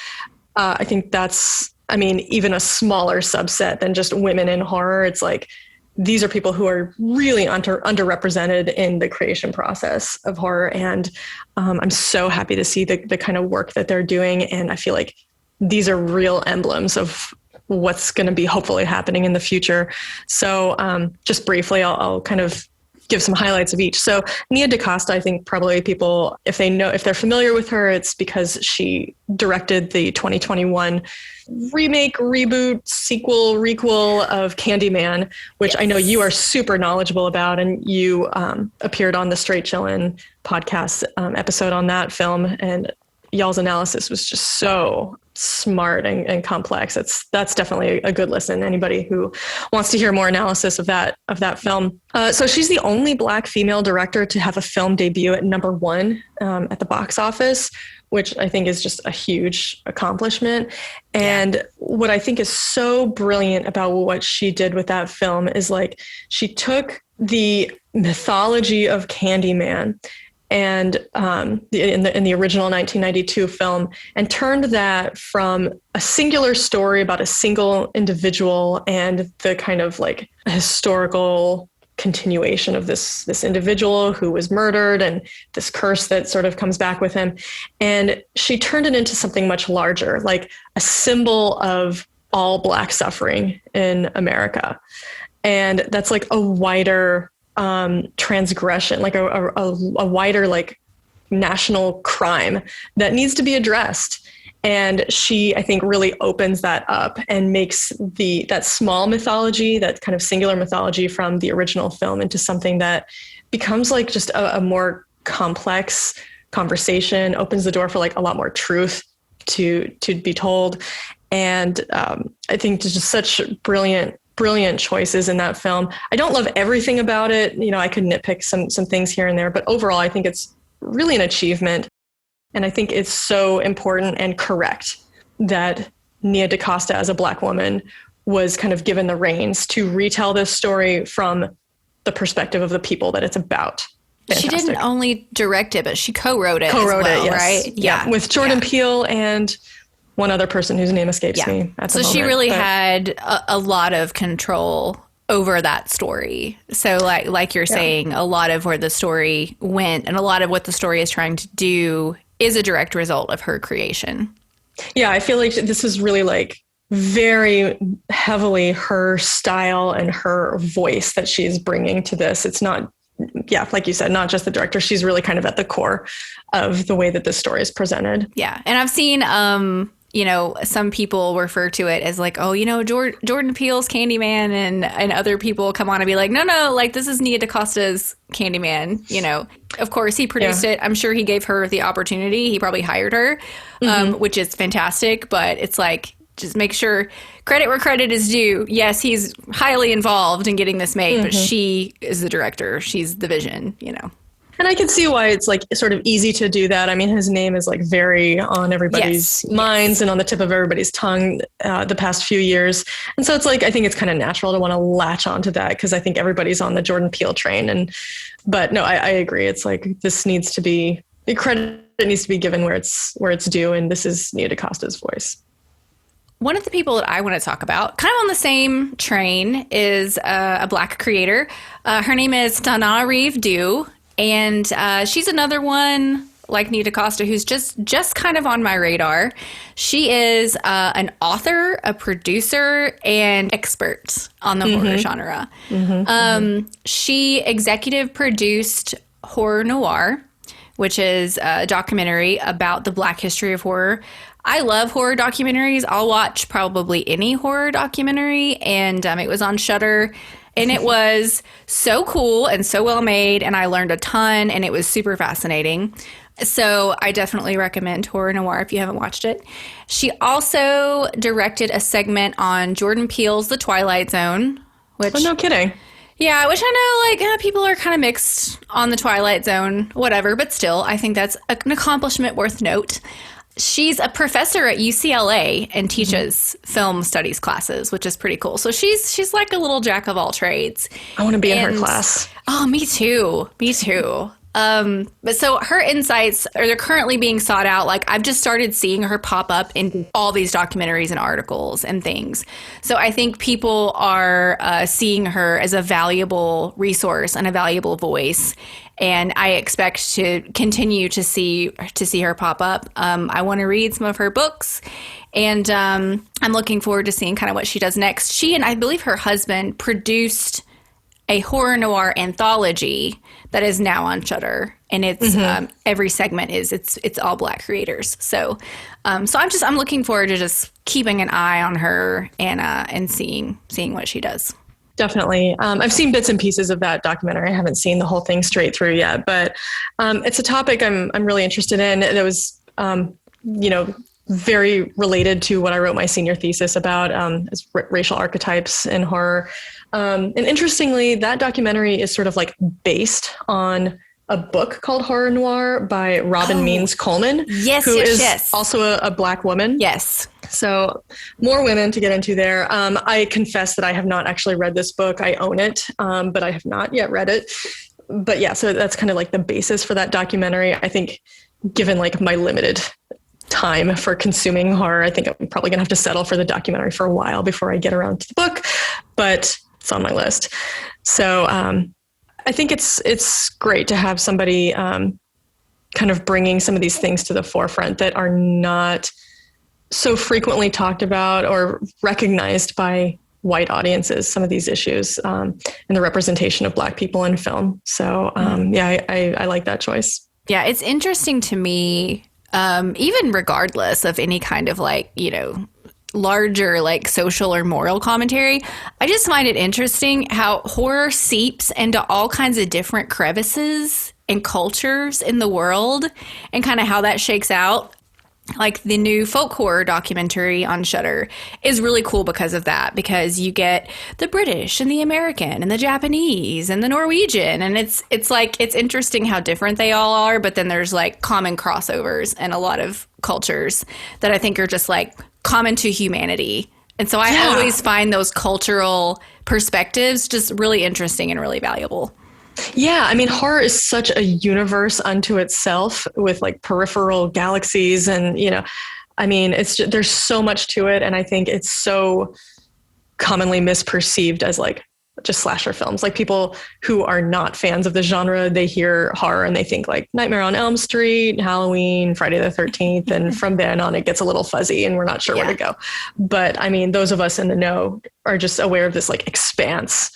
I think that's, even a smaller subset than just women in horror. It's like, these are people who are really underrepresented in the creation process of horror. And I'm so happy to see the kind of work that they're doing. And I feel like these are real emblems of what's going to be hopefully happening in the future. So just briefly, I'll kind of give some highlights of each. So Nia DaCosta, I think probably people, if they're familiar with her, it's because she directed the 2021 remake, reboot, sequel, requel of Candyman, which I know you are super knowledgeable about, and you appeared on the Straight Chillin' podcast episode on that film, and y'all's analysis was just so smart and complex. That's definitely a good listen. Anybody who wants to hear more analysis of that film. So she's the only Black female director to have a film debut at number 1 at the box office, which I think is just a huge accomplishment. And what I think is so brilliant about what she did with that film is like she took the mythology of Candyman and in the original 1992 film, and turned that from a singular story about a single individual and the kind of like historical continuation of this individual who was murdered and this curse that sort of comes back with him. And she turned it into something much larger, like a symbol of all Black suffering in America. And that's like a wider transgression, like a wider like national crime that needs to be addressed. And she, I think, really opens that up and makes that small mythology, that kind of singular mythology from the original film, into something that becomes like just a more complex conversation, opens the door for like a lot more truth to be told. And I think there's just such brilliant choices in that film. I don't love everything about it. You know, I could nitpick some things here and there, but overall, I think it's really an achievement. And I think it's so important and correct that Nia DaCosta, as a Black woman, was kind of given the reins to retell this story from the perspective of the people that it's about. Fantastic. She didn't only direct it, but she co-wrote it as well, it, yes. Right? Yeah. With Jordan Peele and one other person whose name escapes me at the moment. So she really had a lot of control over that story. So like you're saying, a lot of where the story went and a lot of what the story is trying to do is a direct result of her creation. Yeah, I feel like this is really like very heavily her style and her voice that she's bringing to this. It's not, like you said, not just the director. She's really kind of at the core of the way that this story is presented. Yeah. And I've seen, some people refer to it as like, Jordan Peele's Candyman, and other people come on and be like, no, like this is Nia DaCosta's Candyman. Of course he produced it. I'm sure he gave her the opportunity. He probably hired her, which is fantastic. But it's like, just make sure credit where credit is due. Yes, he's highly involved in getting this made, but she is the director. She's the vision, And I can see why it's like sort of easy to do that. I mean, his name is like very on everybody's minds and on the tip of everybody's tongue the past few years. And so it's like, I think it's kind of natural to want to latch onto that because I think everybody's on the Jordan Peele train. But no, I agree. It's like, this needs to be, the credit needs to be given where it's due. And this is Nia DaCosta's voice. One of the people that I want to talk about, kind of on the same train, is a Black creator. Her name is Dana Reeve Dew. And she's another one like Nia DaCosta who's just kind of on my radar. She is an author, a producer, and expert on the horror genre. She executive produced Horror Noir, which is a documentary about the Black history of horror. I love horror documentaries. I'll watch probably any horror documentary, and it was on Shudder. And it was so cool and so well made, and I learned a ton, and it was super fascinating. So I definitely recommend Horror Noir if you haven't watched it. She also directed a segment on Jordan Peele's The Twilight Zone. Which, oh, no kidding. Yeah, which I know people are kind of mixed on The Twilight Zone, whatever, but still, I think that's an accomplishment worth note. She's a professor at UCLA and teaches film studies classes, which is pretty cool. So she's like a little jack of all trades. I want to be in her class. Oh, me too. But so her insights they're currently being sought out. Like I've just started seeing her pop up in all these documentaries and articles and things. So I think people are seeing her as a valuable resource and a valuable voice. And I expect to continue to see her pop up. I want to read some of her books, and I'm looking forward to seeing kind of what she does next. She and I believe her husband produced a horror noir anthology that is now on Shudder, and it's every segment it's all Black creators. So I'm looking forward to just keeping an eye on her and seeing what she does. Definitely. I've seen bits and pieces of that documentary. I haven't seen the whole thing straight through yet, but it's a topic I'm really interested in. There was, very related to what I wrote my senior thesis about, is racial archetypes in horror. And interestingly, that documentary is sort of like based on a book called Horror Noir by Robin Means Coleman, who is also a Black woman. Yes. So more women to get into there. I confess that I have not actually read this book. I own it, but I have not yet read it. But yeah, so that's kind of like the basis for that documentary. I think given like my limited time for consuming horror, I think I'm probably going to have to settle for the documentary for a while before I get around to the book, but it's on my list. So I think it's great to have somebody kind of bringing some of these things to the forefront that are not so frequently talked about or recognized by white audiences, some of these issues and the representation of Black people in film. So I like that choice. Yeah, it's interesting to me, even regardless of any kind of like, you know, larger like social or moral commentary. I just find it interesting how horror seeps into all kinds of different crevices and cultures in the world and kind of how that shakes out. Like the new folk horror documentary on Shudder is really cool because of that, because you get the British and the American and the Japanese and the Norwegian. And it's interesting how different they all are. But then there's like common crossovers and a lot of cultures that I think are just like common to humanity. And so I always find those cultural perspectives just really interesting and really valuable. Yeah, I mean, horror is such a universe unto itself with like peripheral galaxies and, you know, I mean, there's so much to it. And I think it's so commonly misperceived as like just slasher films. Like people who are not fans of the genre, they hear horror and they think like Nightmare on Elm Street, Halloween, Friday the 13th. And from then on, it gets a little fuzzy and we're not sure where to go. But I mean, those of us in the know are just aware of this like expanse,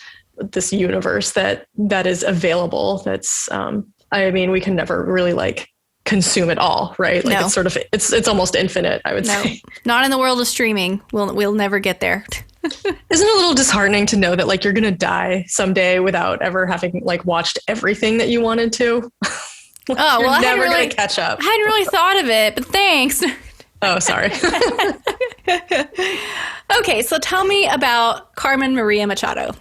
this universe that is available. That's, I mean, we can never really like consume it all, right? Like it's sort of, it's almost infinite, I would say. Not in the world of streaming. We'll never get there. Isn't it a little disheartening to know that like you're going to die someday without ever having like watched everything that you wanted to? Well, never going to catch up. I hadn't really thought of it, but thanks. Oh, sorry. Okay, so tell me about Carmen Maria Machado.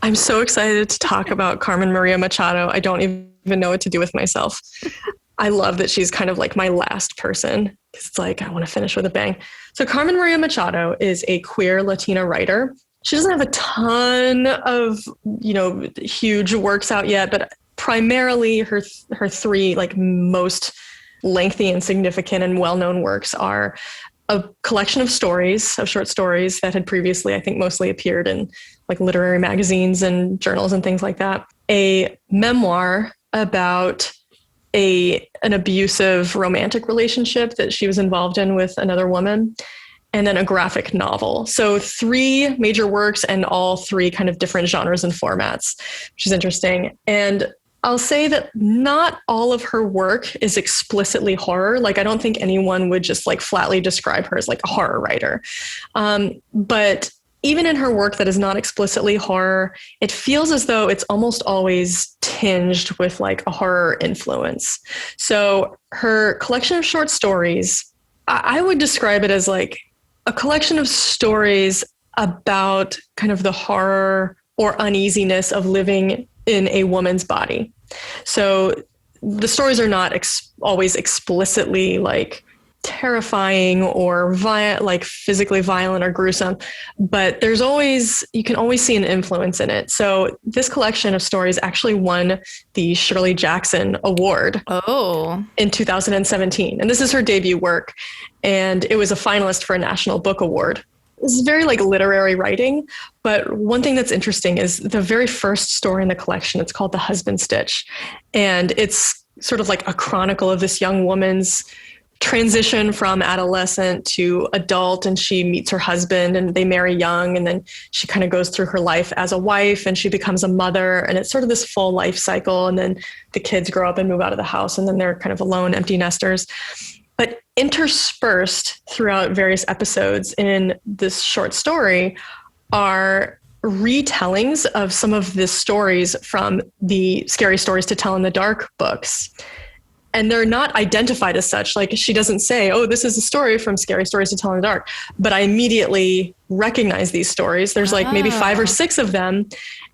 I'm so excited to talk about Carmen Maria Machado. I don't even know what to do with myself. I love that she's kind of like my last person. It's like, I want to finish with a bang. So Carmen Maria Machado is a queer Latina writer. She doesn't have a ton of, you know, huge works out yet, but primarily her three like most lengthy and significant and well-known works are a collection of stories, of short stories that had previously, I think, mostly appeared in like literary magazines and journals and things like that. A memoir about an abusive romantic relationship that she was involved in with another woman, and then a graphic novel. So 3 major works and all 3 kind of different genres and formats, which is interesting. And I'll say that not all of her work is explicitly horror. Like, I don't think anyone would just like flatly describe her as like a horror writer. But even in her work that is not explicitly horror, it feels as though it's almost always tinged with like a horror influence. So her collection of short stories, I would describe it as like a collection of stories about kind of the horror or uneasiness of living in a woman's body. So the stories are not always explicitly like terrifying or like physically violent or gruesome, but you can always see an influence in it. So this collection of stories actually won the Shirley Jackson Award in 2017. And this is her debut work. And it was a finalist for a National Book Award. This is very like literary writing, but one thing that's interesting is the very first story in the collection. It's called The Husband Stitch. And it's sort of like a chronicle of this young woman's transition from adolescent to adult, and she meets her husband and they marry young, and then she kind of goes through her life as a wife and she becomes a mother, and it's sort of this full life cycle, and then the kids grow up and move out of the house, and then they're kind of alone, empty nesters. But interspersed throughout various episodes in this short story are retellings of some of the stories from the Scary Stories to Tell in the Dark books. And they're not identified as such. Like, she doesn't say, oh, this is a story from Scary Stories to Tell in the Dark. But I immediately recognize these stories. There's like maybe 5 or 6 of them.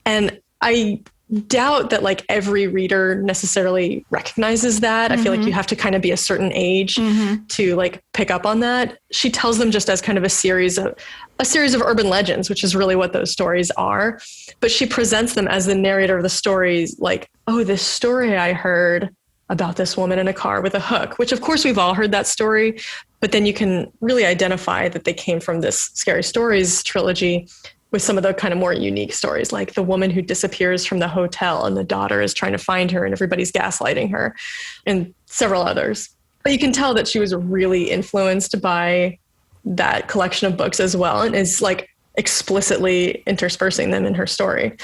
And I doubt that like every reader necessarily recognizes that. I feel like you have to kind of be a certain age to like pick up on that. She tells them just as kind of a series of urban legends, which is really what those stories are. But she presents them as the narrator of the stories, like, oh, this story I heard about this woman in a car with a hook, which of course we've all heard that story, but then you can really identify that they came from this Scary Stories trilogy with some of the kind of more unique stories, like the woman who disappears from the hotel and the daughter is trying to find her and everybody's gaslighting her, and several others. But you can tell that she was really influenced by that collection of books as well, and is like explicitly interspersing them in her story.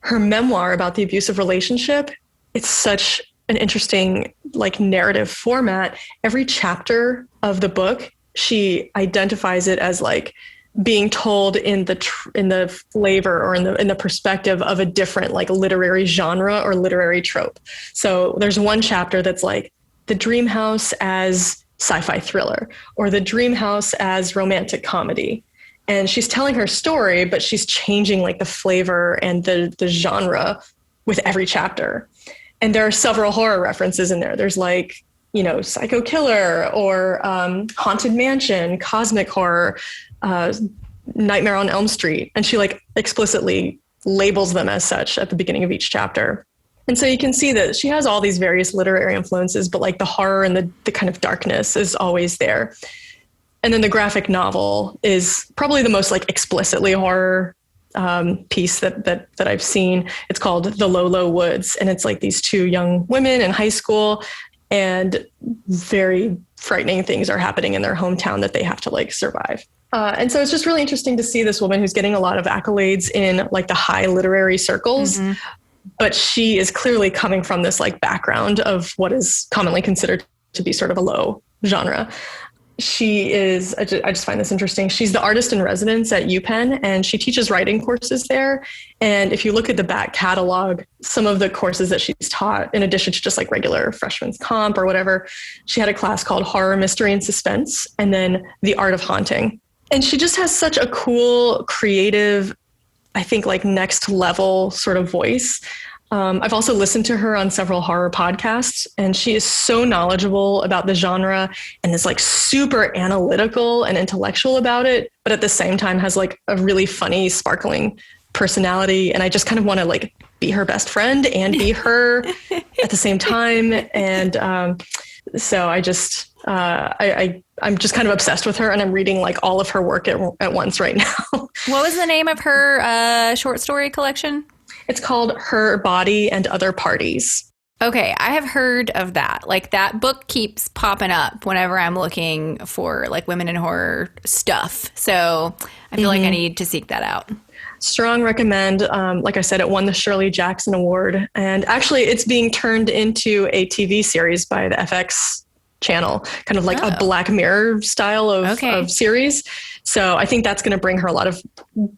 Her memoir about the abusive relationship, it's such an interesting like narrative format. Every chapter of the book, she identifies it as like being told in the flavor or in the perspective of a different like literary genre or literary trope. So there's one chapter that's like the dream house as sci-fi thriller, or the dream house as romantic comedy. And she's telling her story, but she's changing like the flavor and the genre with every chapter. And there are several horror references in there. There's like, you know, Psycho Killer or Haunted Mansion, cosmic horror, Nightmare on Elm Street. And she like explicitly labels them as such at the beginning of each chapter. And so you can see that she has all these various literary influences, but like the horror and the kind of darkness is always there. And then the graphic novel is probably the most like explicitly horror piece that I've seen. It's called The Low, Low Woods. And it's like these 2 young women in high school, and very frightening things are happening in their hometown that they have to like survive. And so it's just really interesting to see this woman who's getting a lot of accolades in like the high literary circles, but she is clearly coming from this like background of what is commonly considered to be sort of a low genre. She is, I just find this interesting. She's the artist in residence at UPenn, and she teaches writing courses there. And if you look at the back catalog, some of the courses that she's taught, in addition to just like regular freshman's comp or whatever, she had a class called Horror, Mystery, and Suspense, and then The Art of Haunting. And she just has such a cool, creative, I think like next level sort of voice. I've also listened to her on several horror podcasts, and she is so knowledgeable about the genre and is like super analytical and intellectual about it, but at the same time has like a really funny, sparkling personality. And I just kind of want to like be her best friend and be her at the same time. And so I just, I'm just kind of obsessed with her, and I'm reading like all of her work at once right now. What was the name of her short story collection? It's called Her Body and Other Parties. Okay, I have heard of that. Like that book keeps popping up whenever I'm looking for like women in horror stuff. So I feel like I need to seek that out. Strong recommend. Like I said, it won the Shirley Jackson Award. And actually it's being turned into a TV series by the FX channel, kind of like a Black Mirror style of series. So I think that's going to bring her a lot of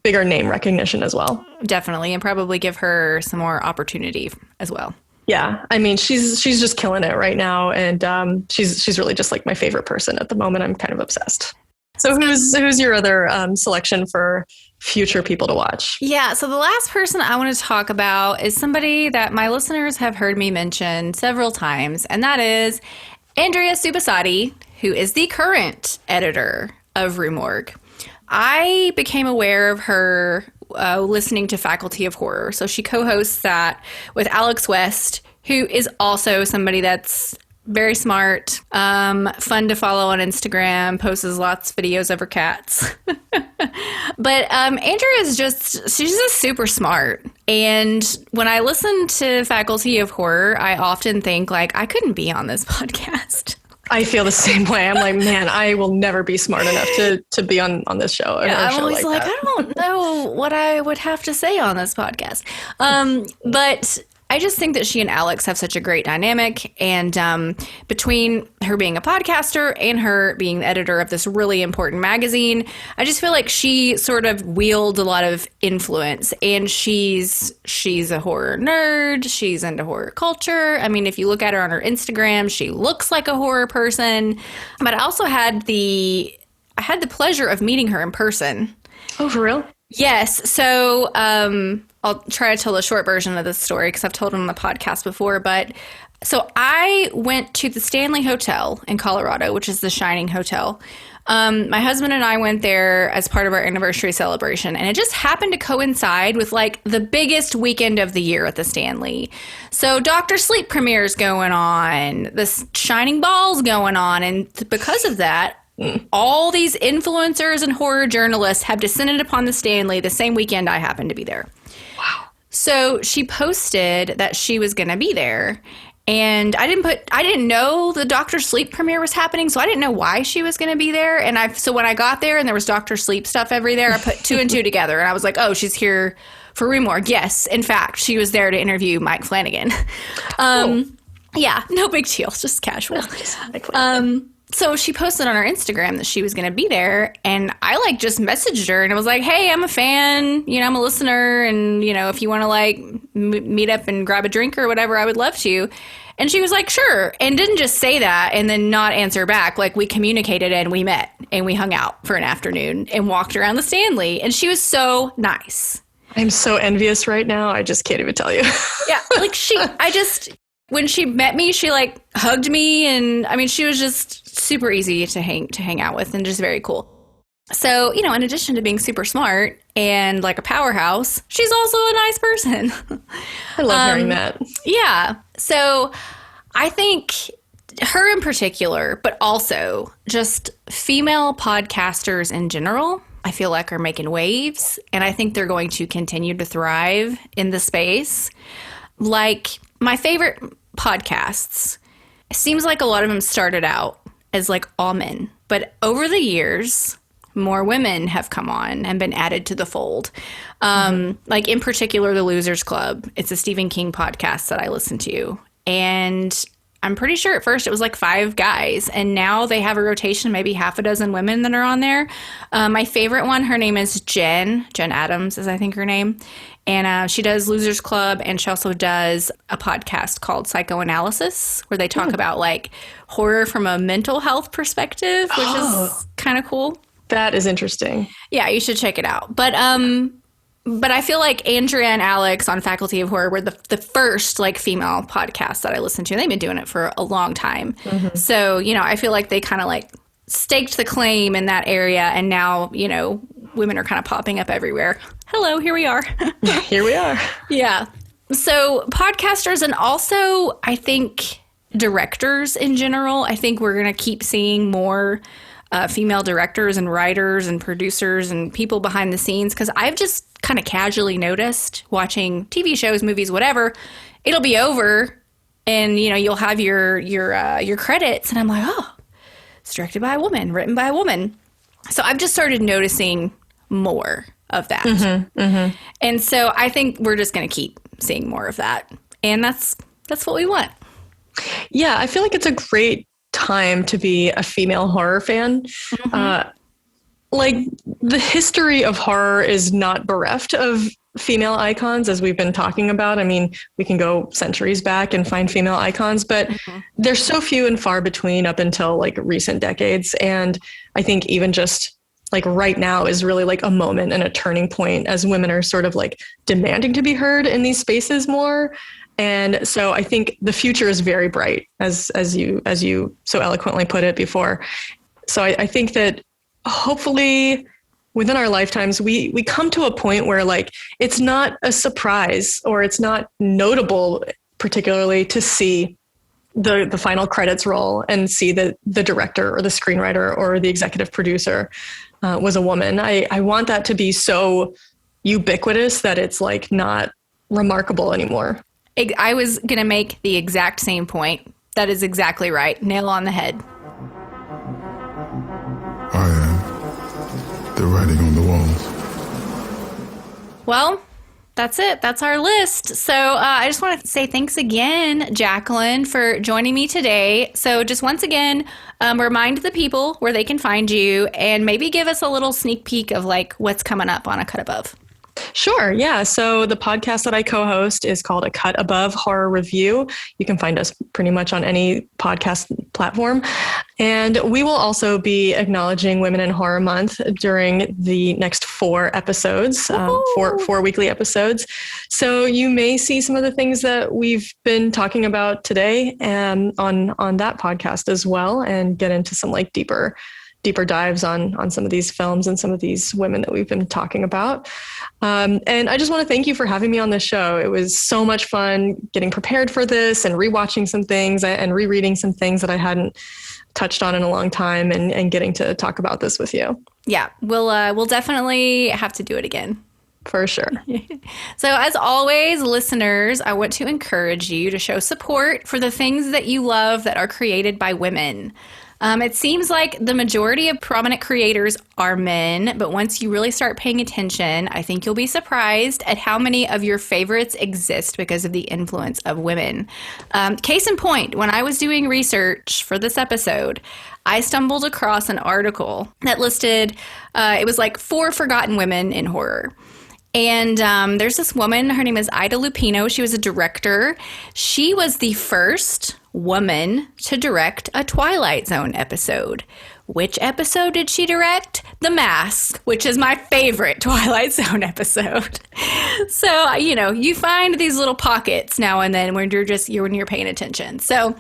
bigger name recognition as well. Definitely. And probably give her some more opportunity as well. Yeah. I mean, she's just killing it right now. And she's really just like my favorite person at the moment. I'm kind of obsessed. So who's your other selection for future people to watch? Yeah. So the last person I want to talk about is somebody that my listeners have heard me mention several times. And that is Andrea Subasati, who is the current editor of Rue Morgue. I became aware of her listening to Faculty of Horror. So she co-hosts that with Alex West, who is also somebody that's very smart, fun to follow on Instagram, posts lots of videos of her cats. But Andrea is she's just super smart. And when I listen to Faculty of Horror, I often think like, I couldn't be on this podcast. I feel the same way. I'm like, man, I will never be smart enough to be on this show. Yeah, I'm always like I don't know what I would have to say on this podcast. But I just think that she and Alex have such a great dynamic. And between her being a podcaster and her being the editor of this really important magazine, I just feel like she sort of wields a lot of influence. And she's a horror nerd. She's into horror culture. I mean, if you look at her on her Instagram, she looks like a horror person. But I also had the pleasure of meeting her in person. Oh, for real? Yes. So I'll try to tell the short version of this story because I've told it on the podcast before. But so I went to the Stanley Hotel in Colorado, which is the Shining Hotel. My husband and I went there as part of our anniversary celebration, and it just happened to coincide with like the biggest weekend of the year at the Stanley. So Dr. Sleep premiere's going on, the Shining Ball's going on, and because of that, all these influencers and horror journalists have descended upon the Stanley the same weekend I happened to be there. Wow. So she posted that she was going to be there, and I didn't know the Dr. Sleep premiere was happening, so I didn't know why she was going to be there. And so when I got there and there was Dr. Sleep stuff everywhere, I put two and two together, and I was like, oh, she's here for Remorgue. Yes, in fact, she was there to interview Mike Flanagan. Yeah, no big deal, just casual. So she posted on her Instagram that she was going to be there, and I like just messaged her and it was like, hey, I'm a fan, I'm a listener, and if you want to like meet up and grab a drink or whatever, I would love to. And she was like, sure, and didn't just say that and then not answer back. Like, we communicated and we met and we hung out for an afternoon and walked around the Stanley, and she was so nice. I'm so envious right now. I just can't even tell you. Yeah, like when she met me, she like hugged me, and I mean, she was just super easy to hang out with and just very cool. So, in addition to being super smart and like a powerhouse, she's also a nice person. I love hearing that. Yeah. So I think her in particular, but also just female podcasters in general, I feel like are making waves, and I think they're going to continue to thrive in the space. Like, my favorite podcasts, it seems like a lot of them started out as like all men, but over the years, more women have come on and been added to the fold. Like in particular, the Losers Club. It's a Stephen King podcast that I listen to, and I'm pretty sure at first it was like 5 guys, and now they have a rotation, maybe half a dozen women that are on there. My favorite one, her name is Jen Adams is I think her name. And she does Losers Club, and she also does a podcast called Psychoanalysis, where they talk about like horror from a mental health perspective, which is kind of cool. That is interesting. Yeah, you should check it out. But I feel like Andrea and Alex on Faculty of Horror were the first like female podcast that I listened to. They've been doing it for a long time. Mm-hmm. So, I feel like they kind of like staked the claim in that area, and now, women are kind of popping up everywhere. Hello, here we are. Here we are. Yeah. So podcasters, and also I think directors in general, I think we're going to keep seeing more female directors and writers and producers and people behind the scenes, because I've just kind of casually noticed watching TV shows, movies, whatever, it'll be over and, you'll have your credits, and I'm like, oh, it's directed by a woman, written by a woman. So I've just started noticing more of that. Mm-hmm, mm-hmm. And so I think we're just going to keep seeing more of that. And that's what we want. Yeah, I feel like it's a great time to be a female horror fan. Mm-hmm. Like, the history of horror is not bereft of female icons, as we've been talking about. I mean, we can go centuries back and find female icons, but they're so few and far between up until like recent decades. And I think even just like right now is really like a moment and a turning point, as women are sort of like demanding to be heard in these spaces more. And so I think the future is very bright, as you so eloquently put it before. So I think that hopefully within our lifetimes, we come to a point where like it's not a surprise, or it's not notable particularly to see the final credits roll and see that the director or the screenwriter or the executive producer was a woman. I want that to be so ubiquitous that it's like not remarkable anymore. I was going to make the exact same point. That is exactly right. Nail on the head. I am the writing on the walls. Well, That's it. That's our list. So I just want to say thanks again, Jacqueline, for joining me today. So just once again, remind the people where they can find you and maybe give us a little sneak peek of like what's coming up on A Cut Above. Sure. Yeah. So the podcast that I co-host is called A Cut Above Horror Review. You can find us pretty much on any podcast platform. And we will also be acknowledging Women in Horror Month during the next 4 episodes, four weekly episodes. So you may see some of the things that we've been talking about today and on that podcast as well, and get into some like deeper dives on some of these films and some of these women that we've been talking about. And I just want to thank you for having me on the show. It was so much fun getting prepared for this and rewatching some things and rereading some things that I hadn't touched on in a long time, and getting to talk about this with you. Yeah, we'll definitely have to do it again. For sure. So as always, listeners, I want to encourage you to show support for the things that you love that are created by women. It seems like the majority of prominent creators are men, but once you really start paying attention, I think you'll be surprised at how many of your favorites exist because of the influence of women. Case in point, when I was doing research for this episode, I stumbled across an article that listed, it was like 4 forgotten women in horror. And there's this woman, her name is Ida Lupino. She was a director. She was the first woman to direct a Twilight Zone episode. Which episode did she direct? The Mask, which is my favorite Twilight Zone episode. So, you find these little pockets now and then when you're paying attention. So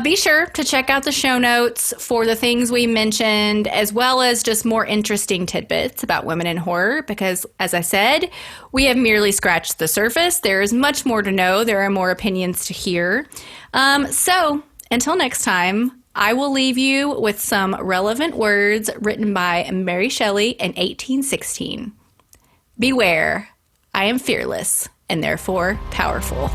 be sure to check out the show notes for the things we mentioned, as well as just more interesting tidbits about women in horror, because as I said, we have merely scratched the surface. There is much more to know. There are more opinions to hear. So until next time, I will leave you with some relevant words written by Mary Shelley in 1816. Beware, I am fearless and therefore powerful.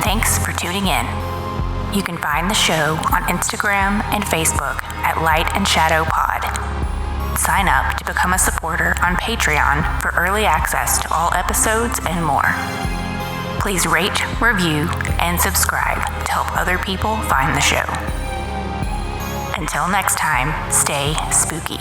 Thanks for tuning in. You can find the show on Instagram and Facebook at Light and Shadow Pod. Sign up to become a supporter on Patreon for early access to all episodes and more. Please rate, review, and subscribe to help other people find the show. Until next time, stay spooky.